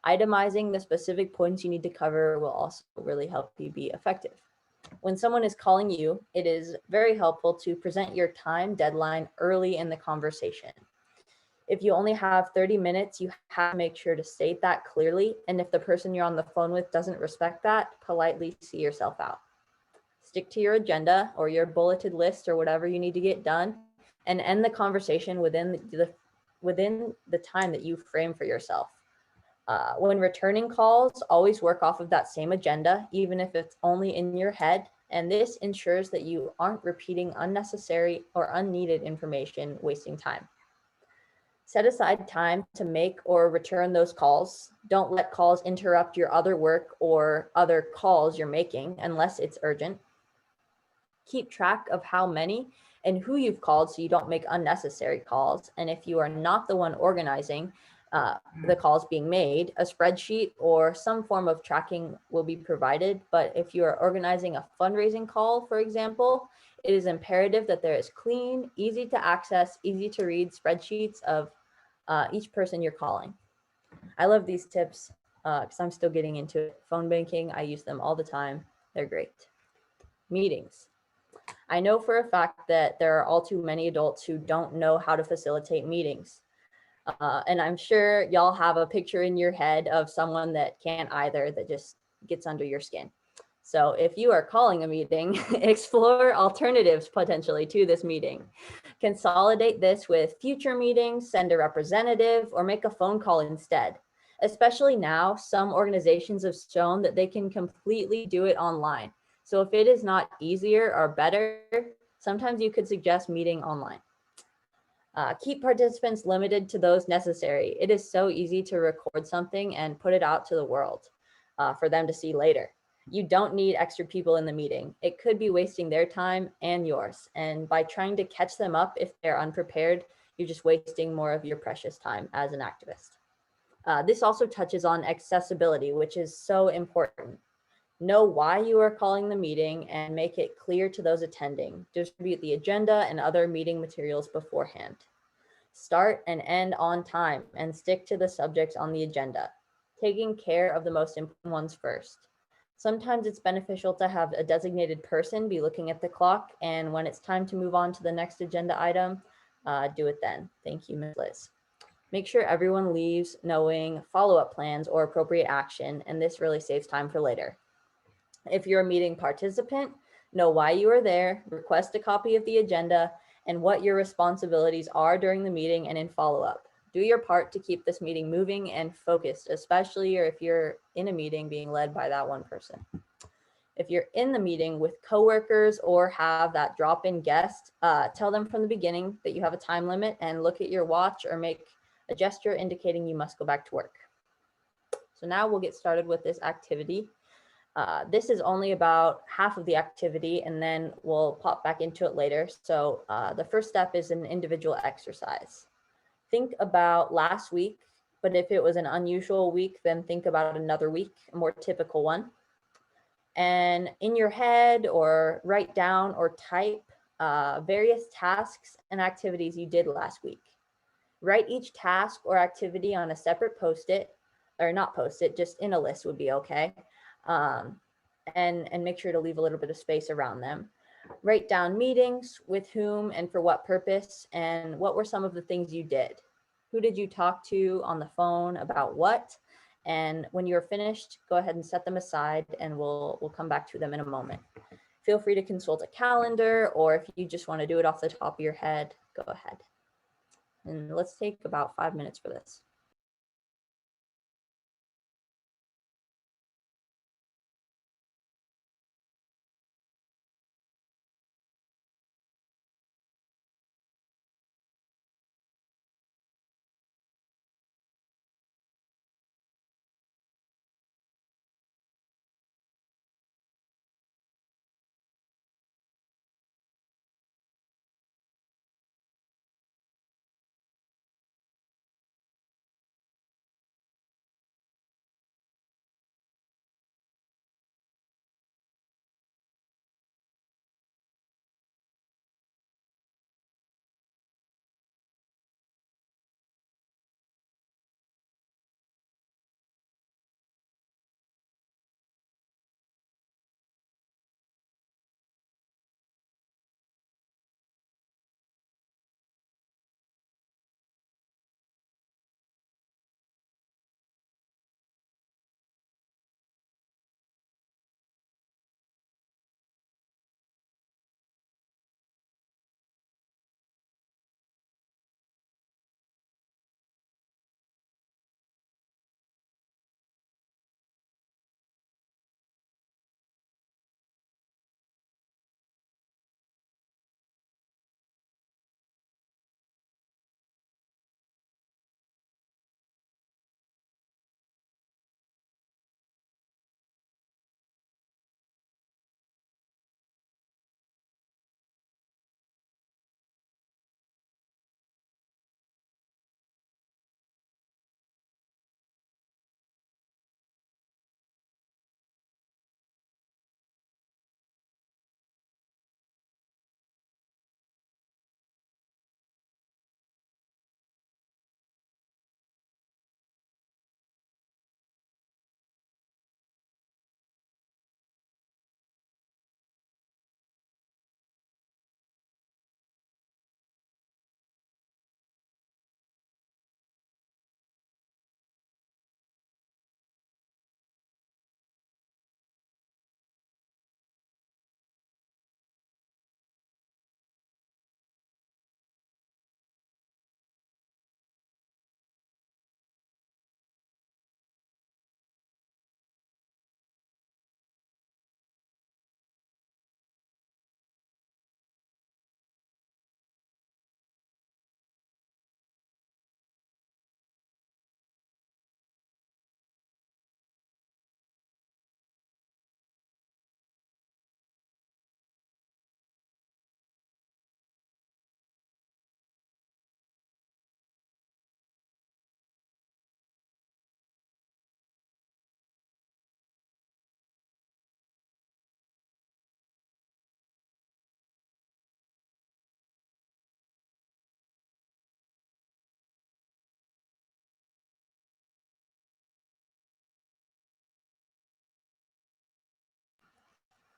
Itemizing the specific points you need to cover will also really help you be effective. When someone is calling you, it is very helpful to present your time deadline early in the conversation. If you only have 30 minutes, you have to make sure to state that clearly. And if the person you're on the phone with doesn't respect that, politely see yourself out. Stick to your agenda or your bulleted list or whatever you need to get done, and end the conversation within the time that you frame for yourself. When returning calls, always work off of that same agenda, even if it's only in your head. And this ensures that you aren't repeating unnecessary or unneeded information, wasting time. Set aside time to make or return those calls. Don't let calls interrupt your other work or other calls you're making unless it's urgent. Keep track of how many and who you've called so you don't make unnecessary calls. And if you are not the one organizing the calls being made, a spreadsheet or some form of tracking will be provided. But if you are organizing a fundraising call, for example, it is imperative that there is clean, easy to access, easy to read spreadsheets of each person you're calling. I love these tips because I'm still getting into it. Phone banking, I use them all the time. They're great. Meetings. I know for a fact that there are all too many adults who don't know how to facilitate meetings. And I'm sure y'all have a picture in your head of someone that can't either, that just gets under your skin. So if you are calling a meeting, explore alternatives potentially to this meeting. Consolidate this with future meetings, send a representative, or make a phone call instead. Especially now, some organizations have shown that they can completely do it online. So if it is not easier or better, sometimes you could suggest meeting online. Keep participants limited to those necessary. It is so easy to record something and put it out to the world for them to see later. You don't need extra people in the meeting. It could be wasting their time and yours. And by trying to catch them up if they're unprepared, you're just wasting more of your precious time as an activist. This also touches on accessibility, which is so important. Know why you are calling the meeting and make it clear to those attending. Distribute the agenda and other meeting materials beforehand. Start and end on time and stick to the subjects on the agenda, taking care of the most important ones first. Sometimes it's beneficial to have a designated person be looking at the clock, and when it's time to move on to the next agenda item, do it then. Thank you, Ms. Liz. Make sure everyone leaves knowing follow-up plans or appropriate action, and this really saves time for later. If you're a meeting participant, know why you are there, request a copy of the agenda, and what your responsibilities are during the meeting and in follow-up. Do your part to keep this meeting moving and focused, especially if you're in a meeting being led by that one person. If you're in the meeting with coworkers or have that drop-in guest, tell them from the beginning that you have a time limit and look at your watch or make a gesture indicating you must go back to work. So now we'll get started with this activity. This is only about half of the activity, and then we'll pop back into it later. So the first step is an individual exercise. Think about last week, but if it was an unusual week, then think about another week, a more typical one. And in your head, or write down or type various tasks and activities you did last week. Write each task or activity on a separate post-it, or not post-it, just in a list would be okay. And make sure to leave a little bit of space around them. Write down meetings, with whom and for what purpose, and what were some of the things you did. Who did you talk to on the phone about what? And when you're finished, go ahead and set them aside, and we'll come back to them in a moment. Feel free to consult a calendar, or if you just want to do it off the top of your head, go ahead. And let's take about 5 minutes for this.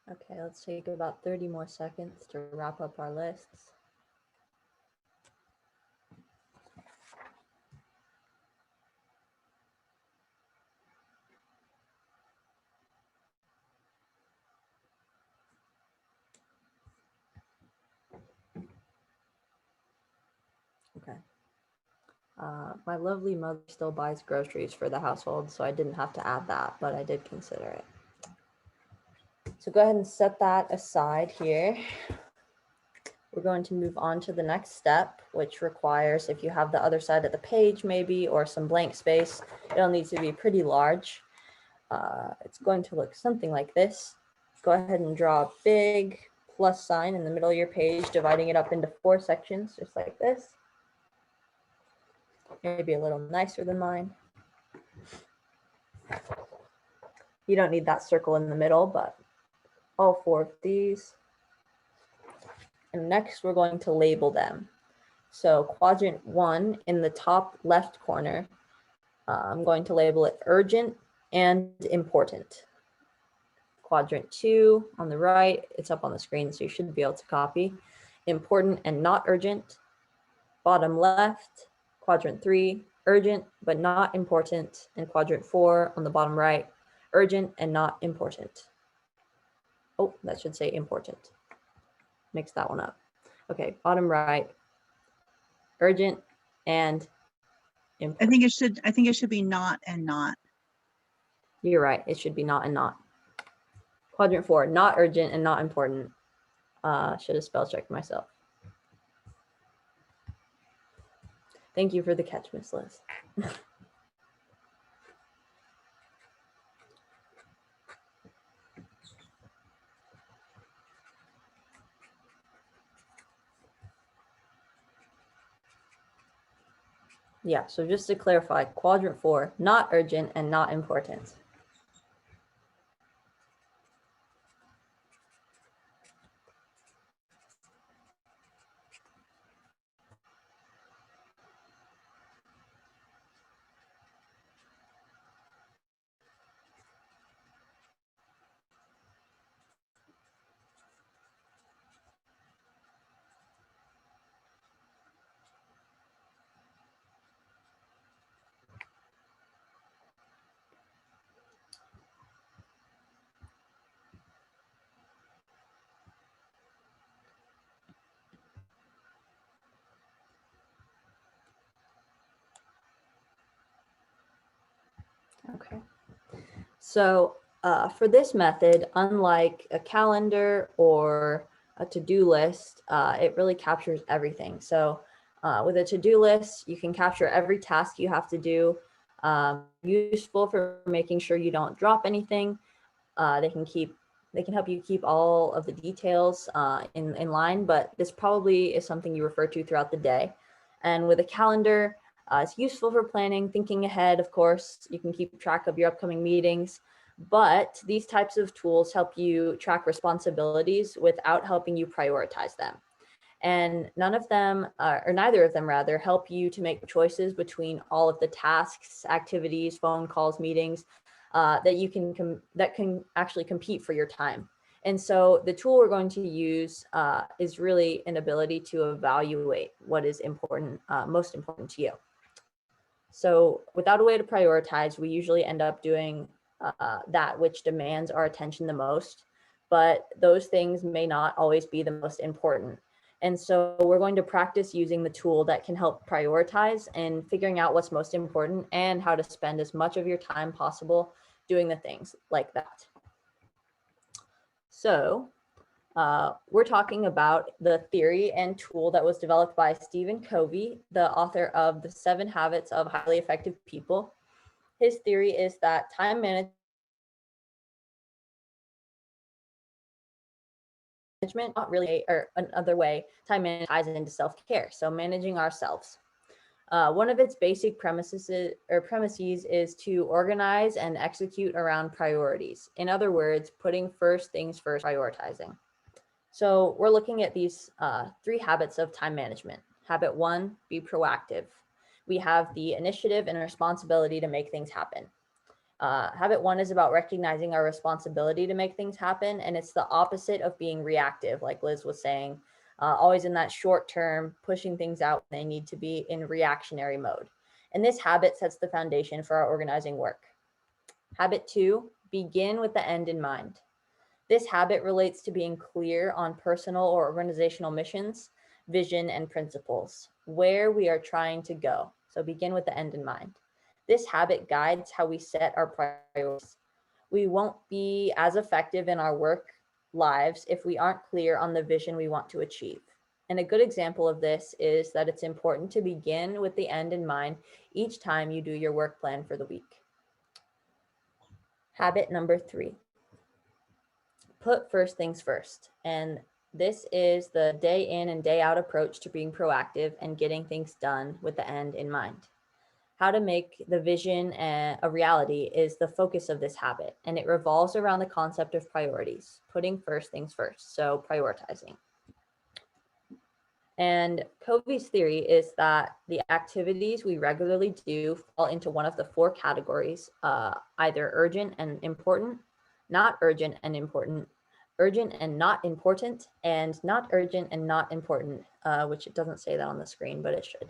Okay, let's take about 30 more seconds to wrap up our lists. Okay. My lovely mother still buys groceries for the household, so I didn't have to add that, but I did consider it. So go ahead and set that aside here. We're going to move on to the next step, which requires, if you have the other side of the page maybe, or some blank space, it'll need to be pretty large. It's going to look something like this. Go ahead and draw a big plus sign in the middle of your page, dividing it up into 4 sections, just like this. Maybe a little nicer than mine. You don't need that circle in the middle, but all 4 of these. And next we're going to label them. So quadrant 1 in the top left corner, I'm going to label it urgent and important. Quadrant 2 on the right, it's up on the screen, so you should be able to copy. Important and not urgent. Bottom left, quadrant 3, urgent but not important. And quadrant 4 on the bottom right, urgent and not important. Oh, that should say important. Mix that one up. Okay, bottom right, urgent and important. I think it should be not and not. You're right, it should be not and not. Quadrant 4, not urgent and not important. Should have spell checked myself. Thank you for the catch, Miss Liz. Yeah, so just to clarify, quadrant 4, not urgent and not important. Okay. So for this method, unlike a calendar or a to-do list, it really captures everything. So with a to-do list, you can capture every task you have to do. Useful for making sure you don't drop anything. They can help you keep all of the details in line, but this probably is something you refer to throughout the day. And with a calendar, it's useful for planning, thinking ahead, of course. You can keep track of your upcoming meetings, but these types of tools help you track responsibilities without helping you prioritize them. And none of them, or neither of them rather, help you to make choices between all of the tasks, activities, phone calls, meetings that can actually compete for your time. And so the tool we're going to use is really an ability to evaluate what is important, most important to you. So without a way to prioritize, we usually end up doing that which demands our attention the most, but those things may not always be the most important. And so we're going to practice using the tool that can help prioritize and figuring out what's most important and how to spend as much of your time possible doing the things like that. So we're talking about the theory and tool that was developed by Stephen Covey, the author of The 7 Habits of Highly Effective People. His theory is that time management, not really, or another way, time management ties into self-care, so managing ourselves. One of its basic premises is to organize and execute around priorities. In other words, putting first things first, prioritizing. So we're looking at these 3 habits of time management. Habit 1, be proactive. We have the initiative and responsibility to make things happen. Habit 1 is about recognizing our responsibility to make things happen, and it's the opposite of being reactive, like Liz was saying, always in that short term, pushing things out when they need to be in reactionary mode. And this habit sets the foundation for our organizing work. Habit 2, begin with the end in mind. This habit relates to being clear on personal or organizational missions, vision, and principles, where we are trying to go. So begin with the end in mind. This habit guides how we set our priorities. We won't be as effective in our work lives if we aren't clear on the vision we want to achieve. And a good example of this is that it's important to begin with the end in mind each time you do your work plan for the week. Habit number 3, put first things first. And this is the day in and day out approach to being proactive and getting things done with the end in mind. How to make the vision a reality is the focus of this habit, and it revolves around the concept of priorities, putting first things first, so prioritizing. And Covey's theory is that the activities we regularly do fall into one of the 4 categories, either urgent and important, not urgent and important, urgent and not important, and not urgent and not important, which it doesn't say that on the screen, but it should.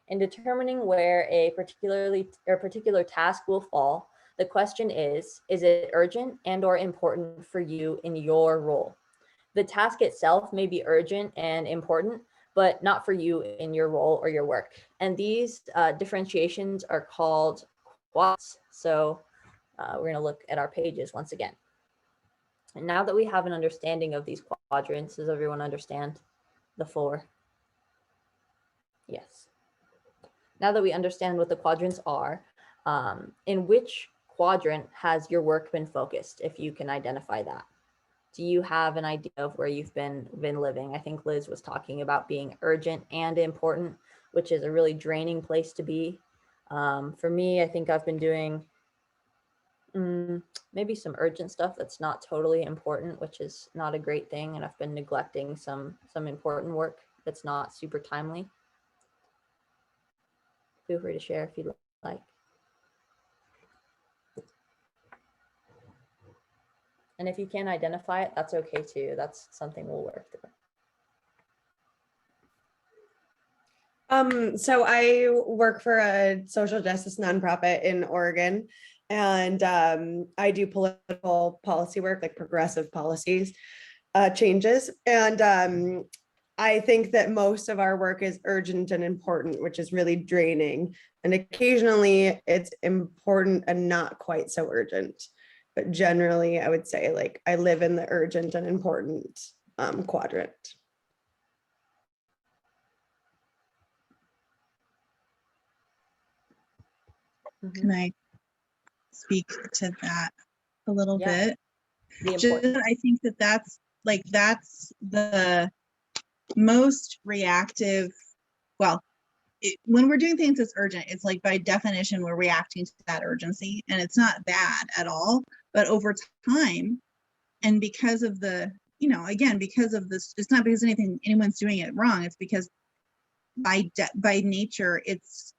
In determining where a particular task will fall, the question is it urgent and or important for you in your role? The task itself may be urgent and important, but not for you in your role or your work. And these differentiations are called quadrants. So we're going to look at our pages once again. And now that we have an understanding of these quadrants, does everyone understand the 4? Yes. Now that we understand what the quadrants are, in which quadrant has your work been focused, if you can identify that? Do you have an idea of where you've been living? I think Liz was talking about being urgent and important, which is a really draining place to be. For me, I think I've been doing maybe some urgent stuff that's not totally important, which is not a great thing. And I've been neglecting some important work that's not super timely. Feel free to share if you'd like. And if you can't identify it, that's okay too. That's something we'll work through. So I work for a social justice nonprofit in Oregon, and I do political policy work, like progressive policies, changes. And I think that most of our work is urgent and important, which is really draining. And occasionally it's important and not quite so urgent. But generally, I would say like I live in the urgent and important quadrant. Can I speak to that a little bit? I think that's the most reactive. Well, when we're doing things that's urgent, it's like by definition we're reacting to that urgency, and it's not bad at all. But over time, and because of the, again, because of this, it's not because anyone's doing it wrong. It's because by nature, it's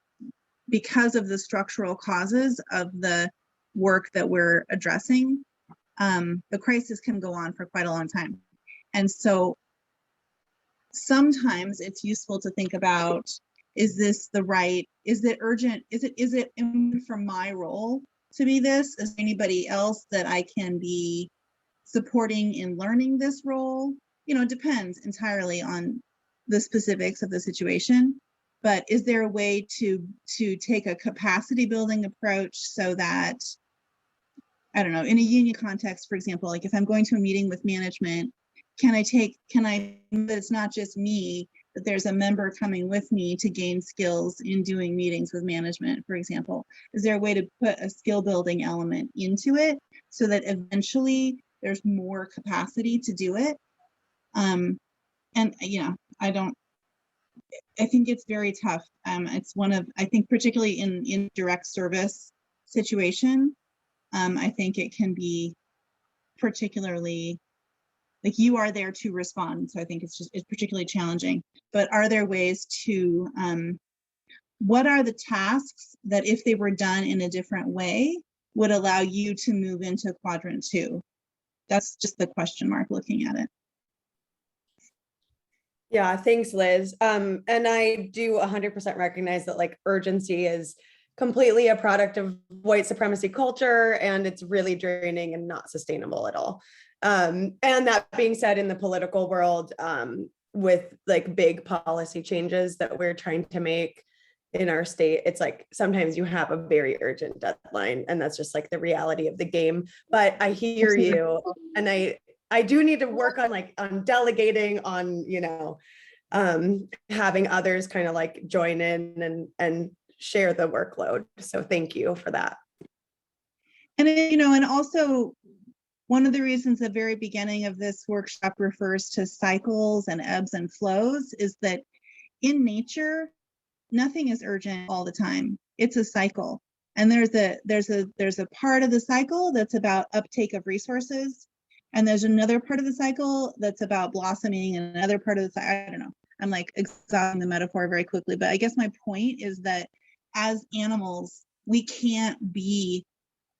because of the structural causes of the work that we're addressing. The crisis can go on for quite a long time, and so sometimes it's useful to think about: is it urgent? Is it for my role to be this? Is there anybody else that I can be supporting in learning this role? It depends entirely on the specifics of the situation. But is there a way to take a capacity building approach so that, I don't know, in a union context, for example, like if I'm going to a meeting with management, can I that it's not just me, that there's a member coming with me to gain skills in doing meetings with management, for example? Is there a way to put a skill building element into it so that eventually there's more capacity to do it? And I think it's very tough. It's one of, I think particularly in direct service situation, I think it can be particularly, like, you are there to respond. So I think it's particularly challenging. But are there ways to, what are the tasks that if they were done in a different way would allow you to move into quadrant 2? That's just the question mark looking at it. Yeah, thanks, Liz. And I do 100% recognize that like urgency is completely a product of white supremacy culture, and it's really draining and not sustainable at all. And that being said, in the political world, with like big policy changes that we're trying to make in our state, it's like sometimes you have a very urgent deadline, and that's just like the reality of the game. But I hear you, and I do need to work on like on delegating, on, you know, having others kind of like join in and share the workload. So thank you for that. And you know, and also one of the reasons the very beginning of this workshop refers to cycles and ebbs and flows is that in nature, nothing is urgent all the time. It's a cycle. And there's a part of the cycle that's about uptake of resources. And there's another part of the cycle that's about blossoming, and another part of the cycle, I don't know. I'm like exhausting the metaphor very quickly, but I guess my point is that as animals, we can't be,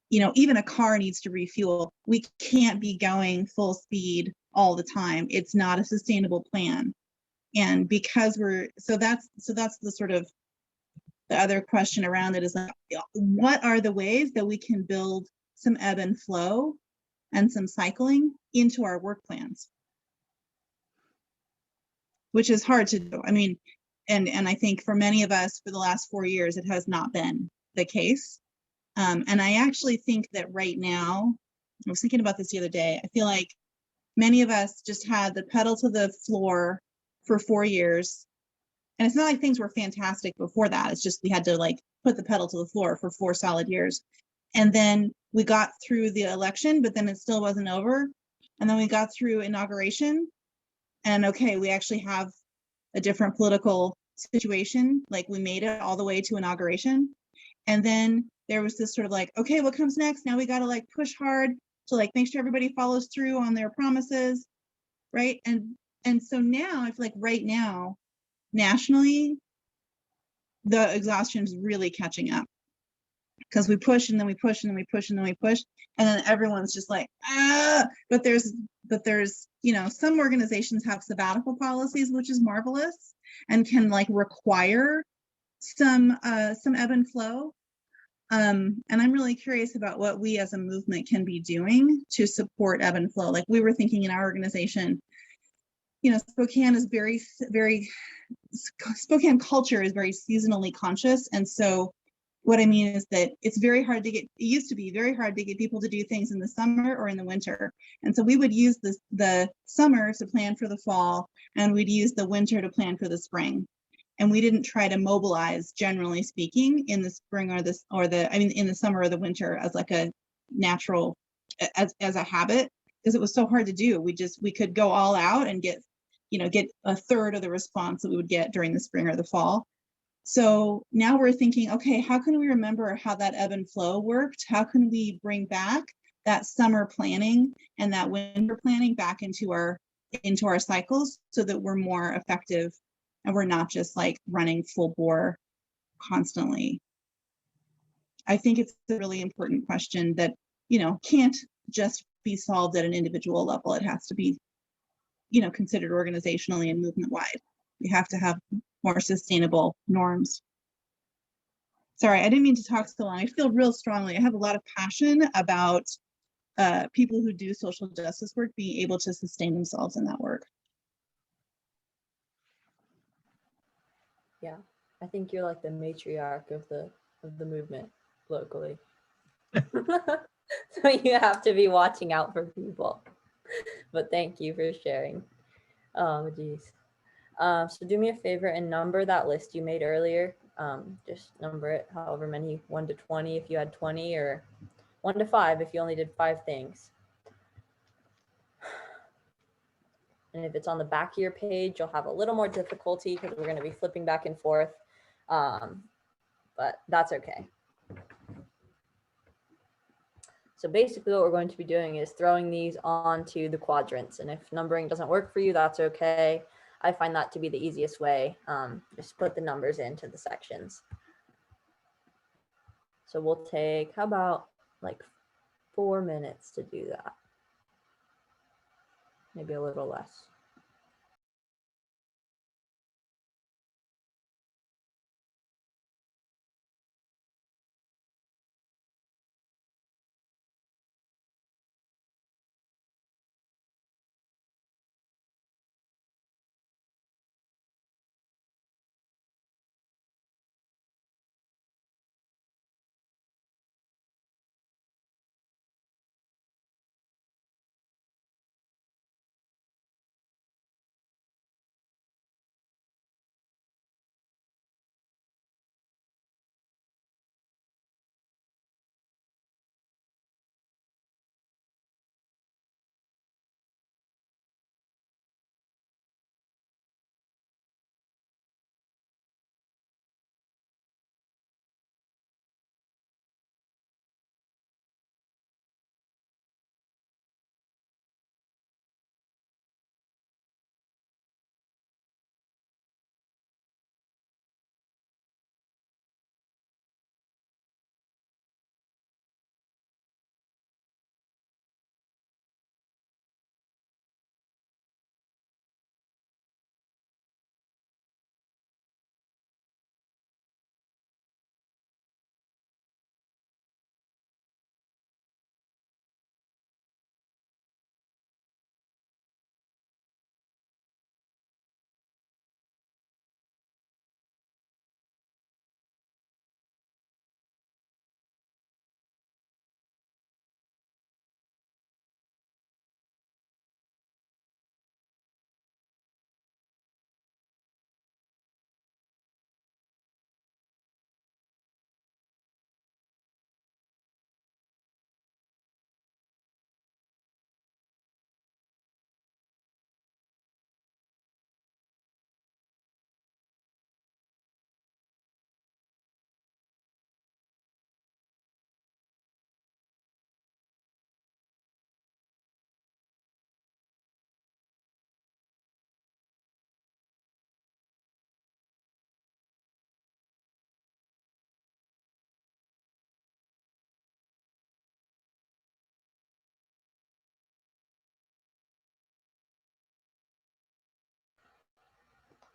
you know, even a car needs to refuel. We can't be going full speed all the time. It's not a sustainable plan. And because so that's the sort of the other question around it is like, what are the ways that we can build some ebb and flow and some cycling into our work plans? Which is hard to do. I mean, and I think for many of us for the last 4 years, it has not been the case. And I actually think that right now, I was thinking about this the other day, I feel like many of us just had the pedal to the floor for 4 years. And it's not like things were fantastic before that. It's just we had to like put the pedal to the floor for 4 solid years. And then we got through the election, but then it still wasn't over. And then we got through inauguration. And okay, we actually have a different political situation. Like we made it all the way to inauguration. And then there was this sort of like, okay, what comes next? Now we got to like push hard to like make sure everybody follows through on their promises, right? And so now I feel like right now, nationally, the exhaustion is really catching up, because we push and then we push and then we push and then we push, and then everyone's just like, ah. But there's you know, some organizations have sabbatical policies, which is marvelous and can like require some ebb and flow. And I'm really curious about what we as a movement can be doing to support ebb and flow. Like we were thinking in our organization, you know, Spokane is Spokane culture is very seasonally conscious. And so what I mean is that it's very hard to get, it used to be very hard to get people to do things in the summer or in the winter. And so we would use the summer to plan for the fall, and we'd use the winter to plan for the spring. And we didn't try to mobilize, generally speaking, in the spring in the summer or the winter as like a natural, as a habit, because it was so hard to do. We could go all out and get a third of the response that we would get during the spring or the fall. So now we're thinking, okay, how can we remember how that ebb and flow worked? How can we bring back that summer planning and that winter planning back into our cycles so that we're more effective and we're not just like running full bore constantly? I think it's a really important question that, you know, can't just be solved at an individual level. It has to be, you know, considered organizationally and movement wide. We have to have more sustainable norms. Sorry, I didn't mean to talk so long. I feel real strongly. I have a lot of passion about people who do social justice work being able to sustain themselves in that work. Yeah, I think you're like the matriarch of the movement locally. So you have to be watching out for people. But thank you for sharing. Oh, geez. So do me a favor and number that list you made earlier. Just number it however many, 1 to 20 if you had 20, or 1 to 5 if you only did 5 things. And if it's on the back of your page, you'll have a little more difficulty because we're going to be flipping back and forth. But that's okay. So basically what we're going to be doing is throwing these onto the quadrants. And if numbering doesn't work for you, that's okay. I find that to be the easiest way. Just put the numbers into the sections. So we'll take, how about like 4 minutes to do that. Maybe a little less.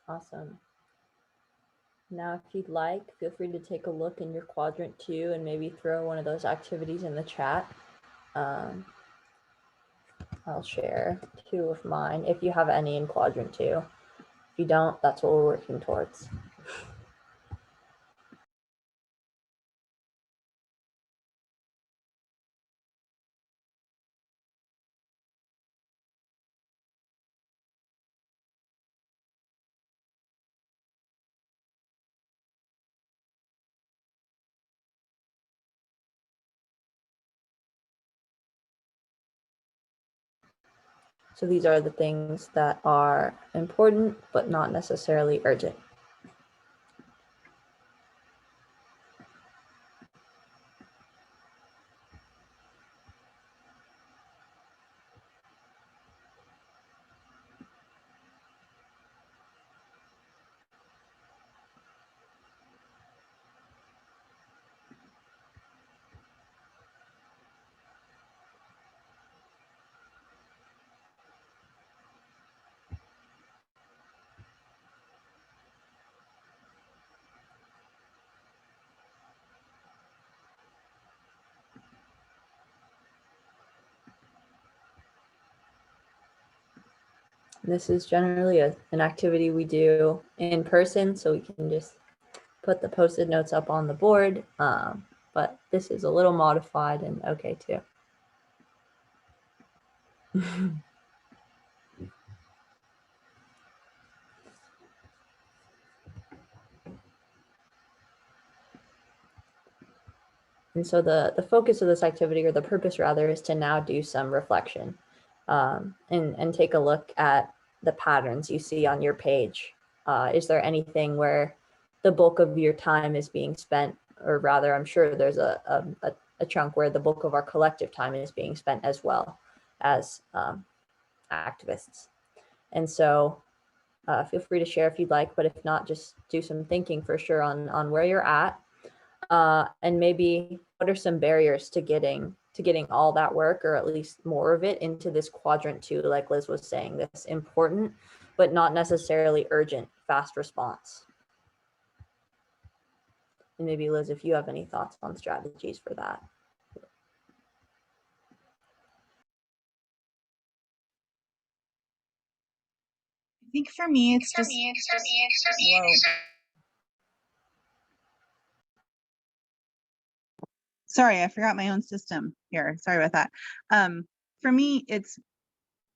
Awesome. Now, if you'd like, feel free to take a look in your quadrant 2 and maybe throw one of those activities in the chat. I'll share 2 of mine if you have any in quadrant 2. If you don't, that's what we're working towards. So these are the things that are important, but not necessarily urgent. This is generally an activity we do in person, so we can just put the Post-it notes up on the board, but this is a little modified and okay too. And so the focus of this activity, or the purpose rather, is to now do some reflection and take a look at the patterns you see on your page. Is there anything where the bulk of your time is being spent, or rather, I'm sure there's a chunk where the bulk of our collective time is being spent as well as activists. And so feel free to share if you'd like, but if not, just do some thinking for sure on where you're at. And maybe are some barriers to getting all that work, or at least more of it, into this quadrant 2, like Liz was saying, this important but not necessarily urgent fast response? And maybe Liz, if you have any thoughts on strategies for that. I think for me, it's just, whoa. Sorry, I forgot my own system here. Sorry about that. For me,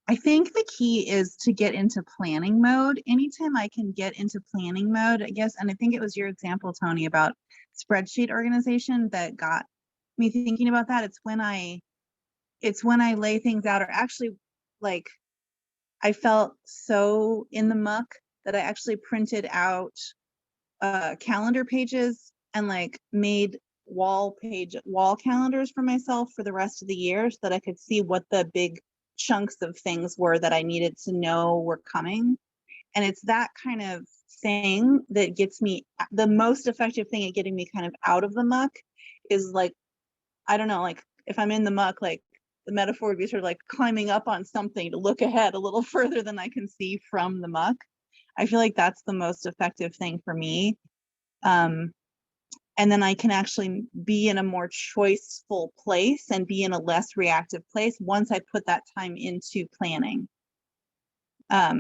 I think the key is to get into planning mode. Anytime I can get into planning mode, I guess, and I think it was your example, Tony, about spreadsheet organization that got me thinking about that. It's when I lay things out, or actually, like, I felt so in the muck that I actually printed out calendar pages and like made wall calendars for myself for the rest of the year, so that I could see what the big chunks of things were that I needed to know were coming. And it's that kind of thing that gets me, the most effective thing at getting me kind of out of the muck is, like, I don't know, like if I'm in the muck, like the metaphor would be sort of like climbing up on something to look ahead a little further than I can see from the muck. I feel like that's the most effective thing for me. And then I can actually be in a more choiceful place and be in a less reactive place once I put that time into planning. I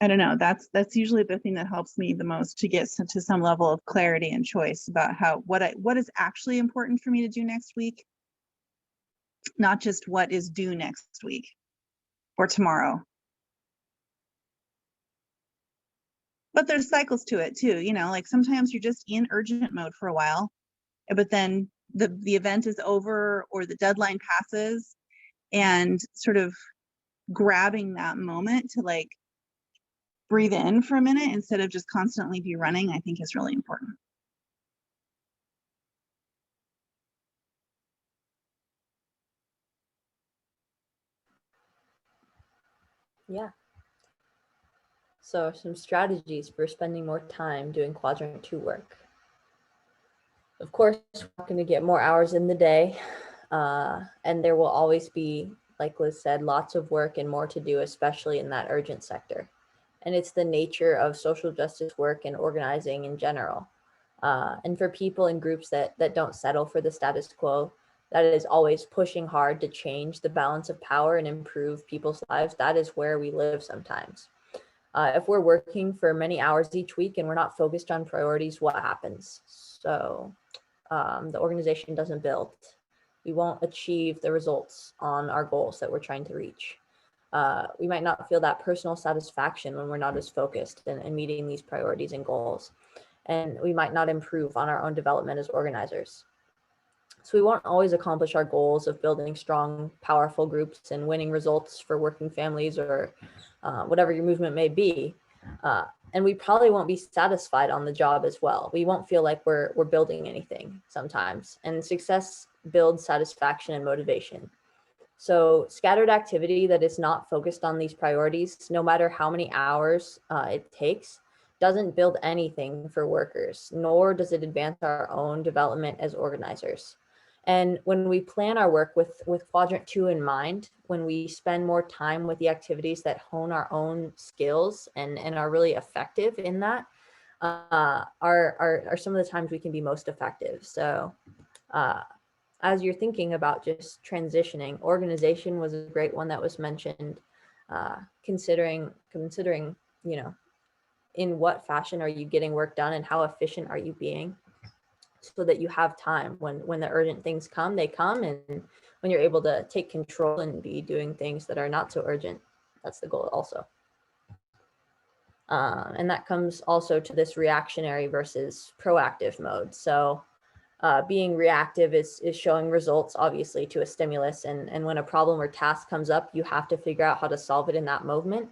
don't know, that's usually the thing that helps me the most to get to some level of clarity and choice about what is actually important for me to do next week, not just what is due next week or tomorrow. But there's cycles to it too, you know, like sometimes you're just in urgent mode for a while, but then the event is over or the deadline passes, and sort of grabbing that moment to like breathe in for a minute instead of just constantly be running, I think is really important. Yeah. So some strategies for spending more time doing quadrant 2 work. Of course, we're going to get more hours in the day, and there will always be, like Liz said, lots of work and more to do, especially in that urgent sector. And it's the nature of social justice work and organizing in general. And for people in groups that don't settle for the status quo, that is always pushing hard to change the balance of power and improve people's lives, that is where we live sometimes. If we're working for many hours each week and we're not focused on priorities, what happens? So the organization doesn't build. We won't achieve the results on our goals that we're trying to reach. We might not feel that personal satisfaction when we're not as focused in meeting these priorities and goals. And we might not improve on our own development as organizers. So we won't always accomplish our goals of building strong, powerful groups and winning results for working families, or whatever your movement may be. And we probably won't be satisfied on the job as well. We won't feel like we're building anything sometimes. And success builds satisfaction and motivation. So scattered activity that is not focused on these priorities, no matter how many hours it takes, doesn't build anything for workers, nor does it advance our own development as organizers. And when we plan our work with quadrant 2 in mind, when we spend more time with the activities that hone our own skills and are really effective in that, are some of the times we can be most effective. So as you're thinking about just transitioning, organization was a great one that was mentioned. Considering, you know, in what fashion are you getting work done and how efficient are you being, so that you have time when the urgent things come, they come, and when you're able to take control and be doing things that are not so urgent. That's the goal also. And that comes also to this reactionary versus proactive mode. So being reactive is showing results, obviously, to a stimulus. And when a problem or task comes up, you have to figure out how to solve it in that moment.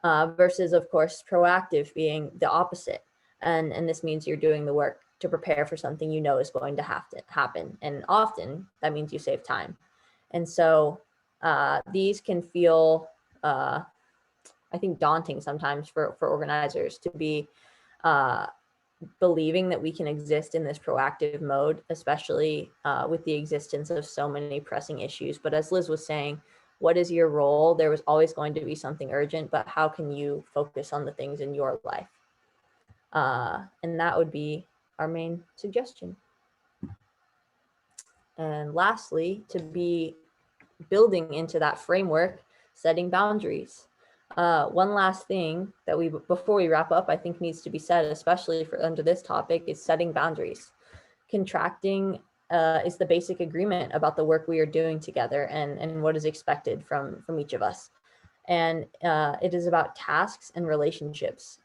Versus, of course, proactive being the opposite. And this means you're doing the work to prepare for something you know is going to have to happen. And often that means you save time. And so these can feel, I think, daunting sometimes for organizers to be believing that we can exist in this proactive mode, especially with the existence of so many pressing issues. But as Liz was saying, what is your role? There was always going to be something urgent, but how can you focus on the things in your life? And that would be our main suggestion. And lastly, to be building into that framework, setting boundaries. One last thing that before we wrap up, I think needs to be said, especially for under this topic, is setting boundaries. Contracting is the basic agreement about the work we are doing together and what is expected from each of us. And it is about tasks and relationships,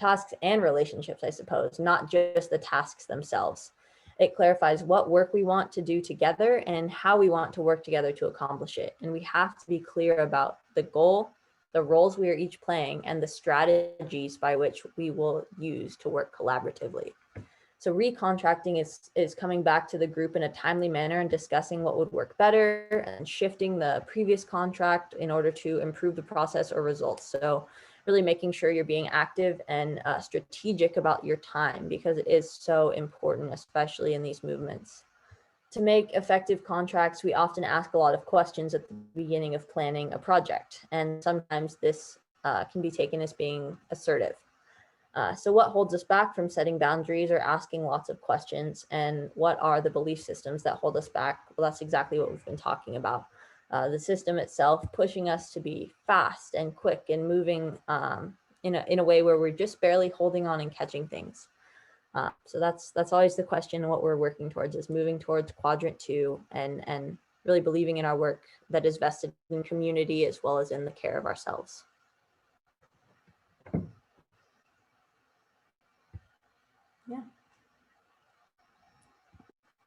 I suppose, not just the tasks themselves. It clarifies what work we want to do together and how we want to work together to accomplish it. And we have to be clear about the goal, the roles we are each playing, and the strategies by which we will use to work collaboratively. So recontracting is coming back to the group in a timely manner and discussing what would work better and shifting the previous contract in order to improve the process or results. So really making sure you're being active and strategic about your time, because it is so important, especially in these movements. To make effective contracts, we often ask a lot of questions at the beginning of planning a project, and sometimes this can be taken as being assertive. So what holds us back from setting boundaries or asking lots of questions, and what are the belief systems that hold us back? Well, that's exactly what we've been talking about. The system itself pushing us to be fast and quick and moving in a way where we're just barely holding on and catching things. So that's always the question, and what we're working towards is moving towards quadrant 2 and really believing in our work that is vested in community as well as in the care of ourselves. Yeah.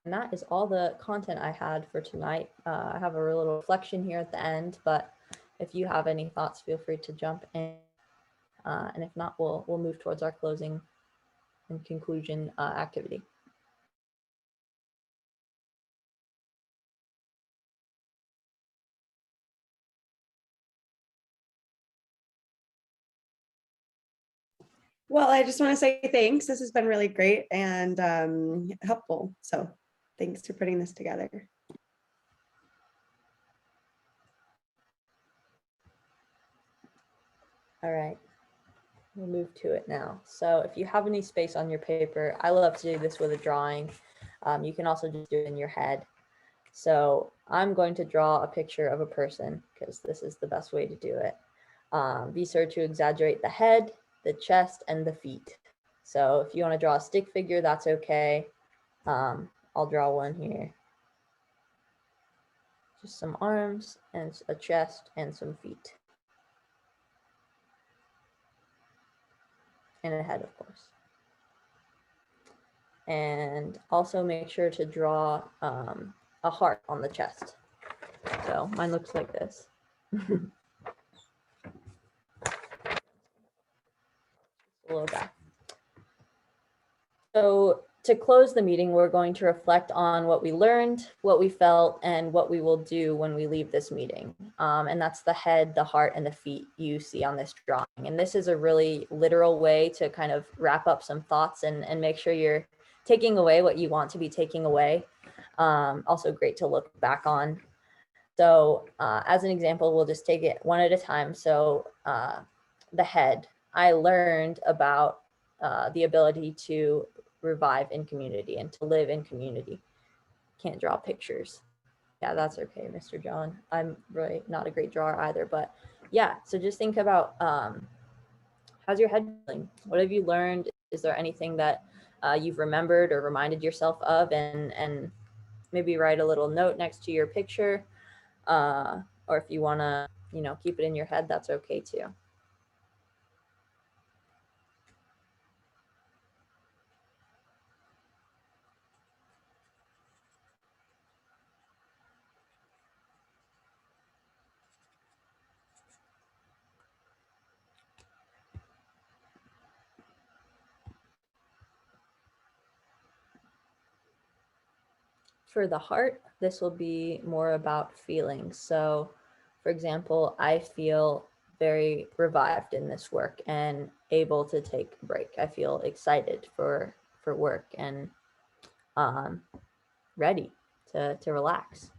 And that is all the content I had for tonight. I have a little reflection here at the end, but if you have any thoughts, feel free to jump in. And if not, we'll move towards our closing and conclusion activity. Well, I just want to say thanks. This has been really great and helpful. So thanks for putting this together. All right, we'll move to it now. So if you have any space on your paper, I love to do this with a drawing. You can also just do it in your head. So I'm going to draw a picture of a person because this is the best way to do it. Be sure to exaggerate the head, the chest, and the feet. So if you want to draw a stick figure, that's okay. I'll draw one here. Just some arms and a chest and some feet. And a head, of course. And also make sure to draw a heart on the chest. So mine looks like this. A little back. So to close the meeting, we're going to reflect on what we learned, what we felt, and what we will do when we leave this meeting. And that's the head, the heart, and the feet you see on this drawing. And this is a really literal way to kind of wrap up some thoughts and make sure you're taking away what you want to be taking away. Also great to look back on. So as an example, we'll just take it one at a time. So the head, I learned about the ability to revive in community and to live in community. Can't draw pictures. Yeah, that's okay, Mr. John. I'm really not a great drawer either, but yeah, so just think about how's your head feeling? What have you learned? Is there anything that you've remembered or reminded yourself of, and maybe write a little note next to your picture, or if you want to, keep it in your head, that's okay too. For the heart, this will be more about feelings. So, for example, I feel very revived in this work and able to take a break. I feel excited for work and ready to relax.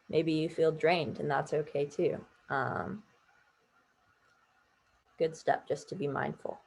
Maybe you feel drained, and that's okay too. Good step just to be mindful.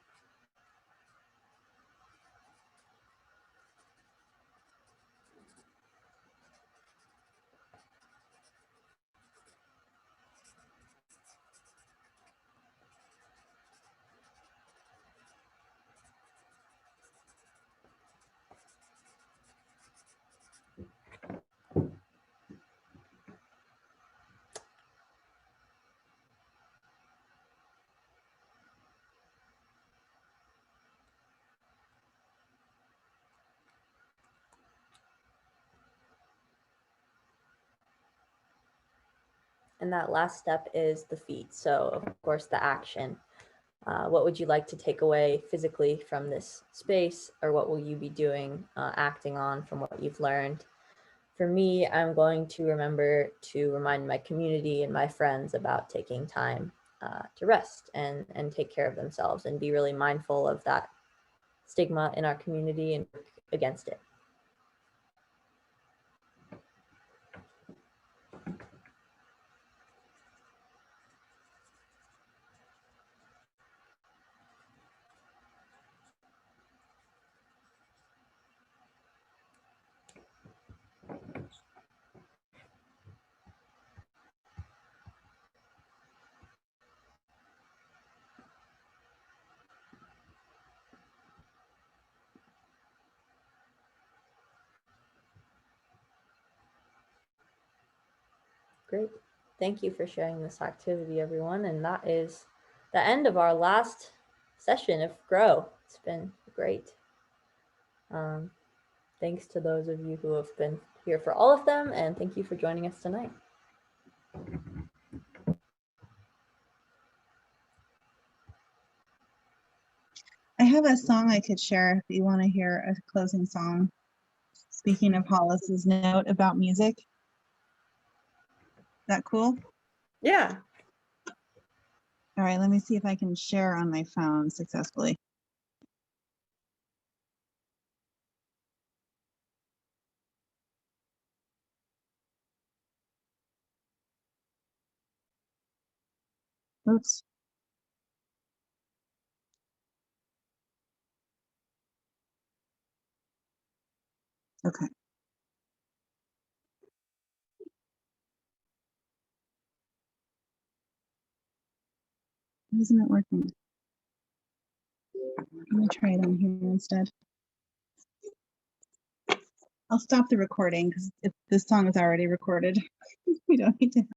And that last step is the feet. So of course the action. What would you like to take away physically from this space, or what will you be doing, acting on from what you've learned? For me, I'm going to remember to remind my community and my friends about taking time to rest and take care of themselves, and be really mindful of that stigma in our community and work against it. Great. Thank you for sharing this activity, everyone. And that is the end of our last session of Grow. It's been great. Thanks to those of you who have been here for all of them, and thank you for joining us tonight. I have a song I could share if you want to hear a closing song. Speaking of Hollis's note about music. Is that cool? Yeah. All right, let me see if I can share on my phone successfully. Oops. Okay. Isn't it working? Let me try it on here instead. I'll stop the recording because if this song is already recorded, we don't need to.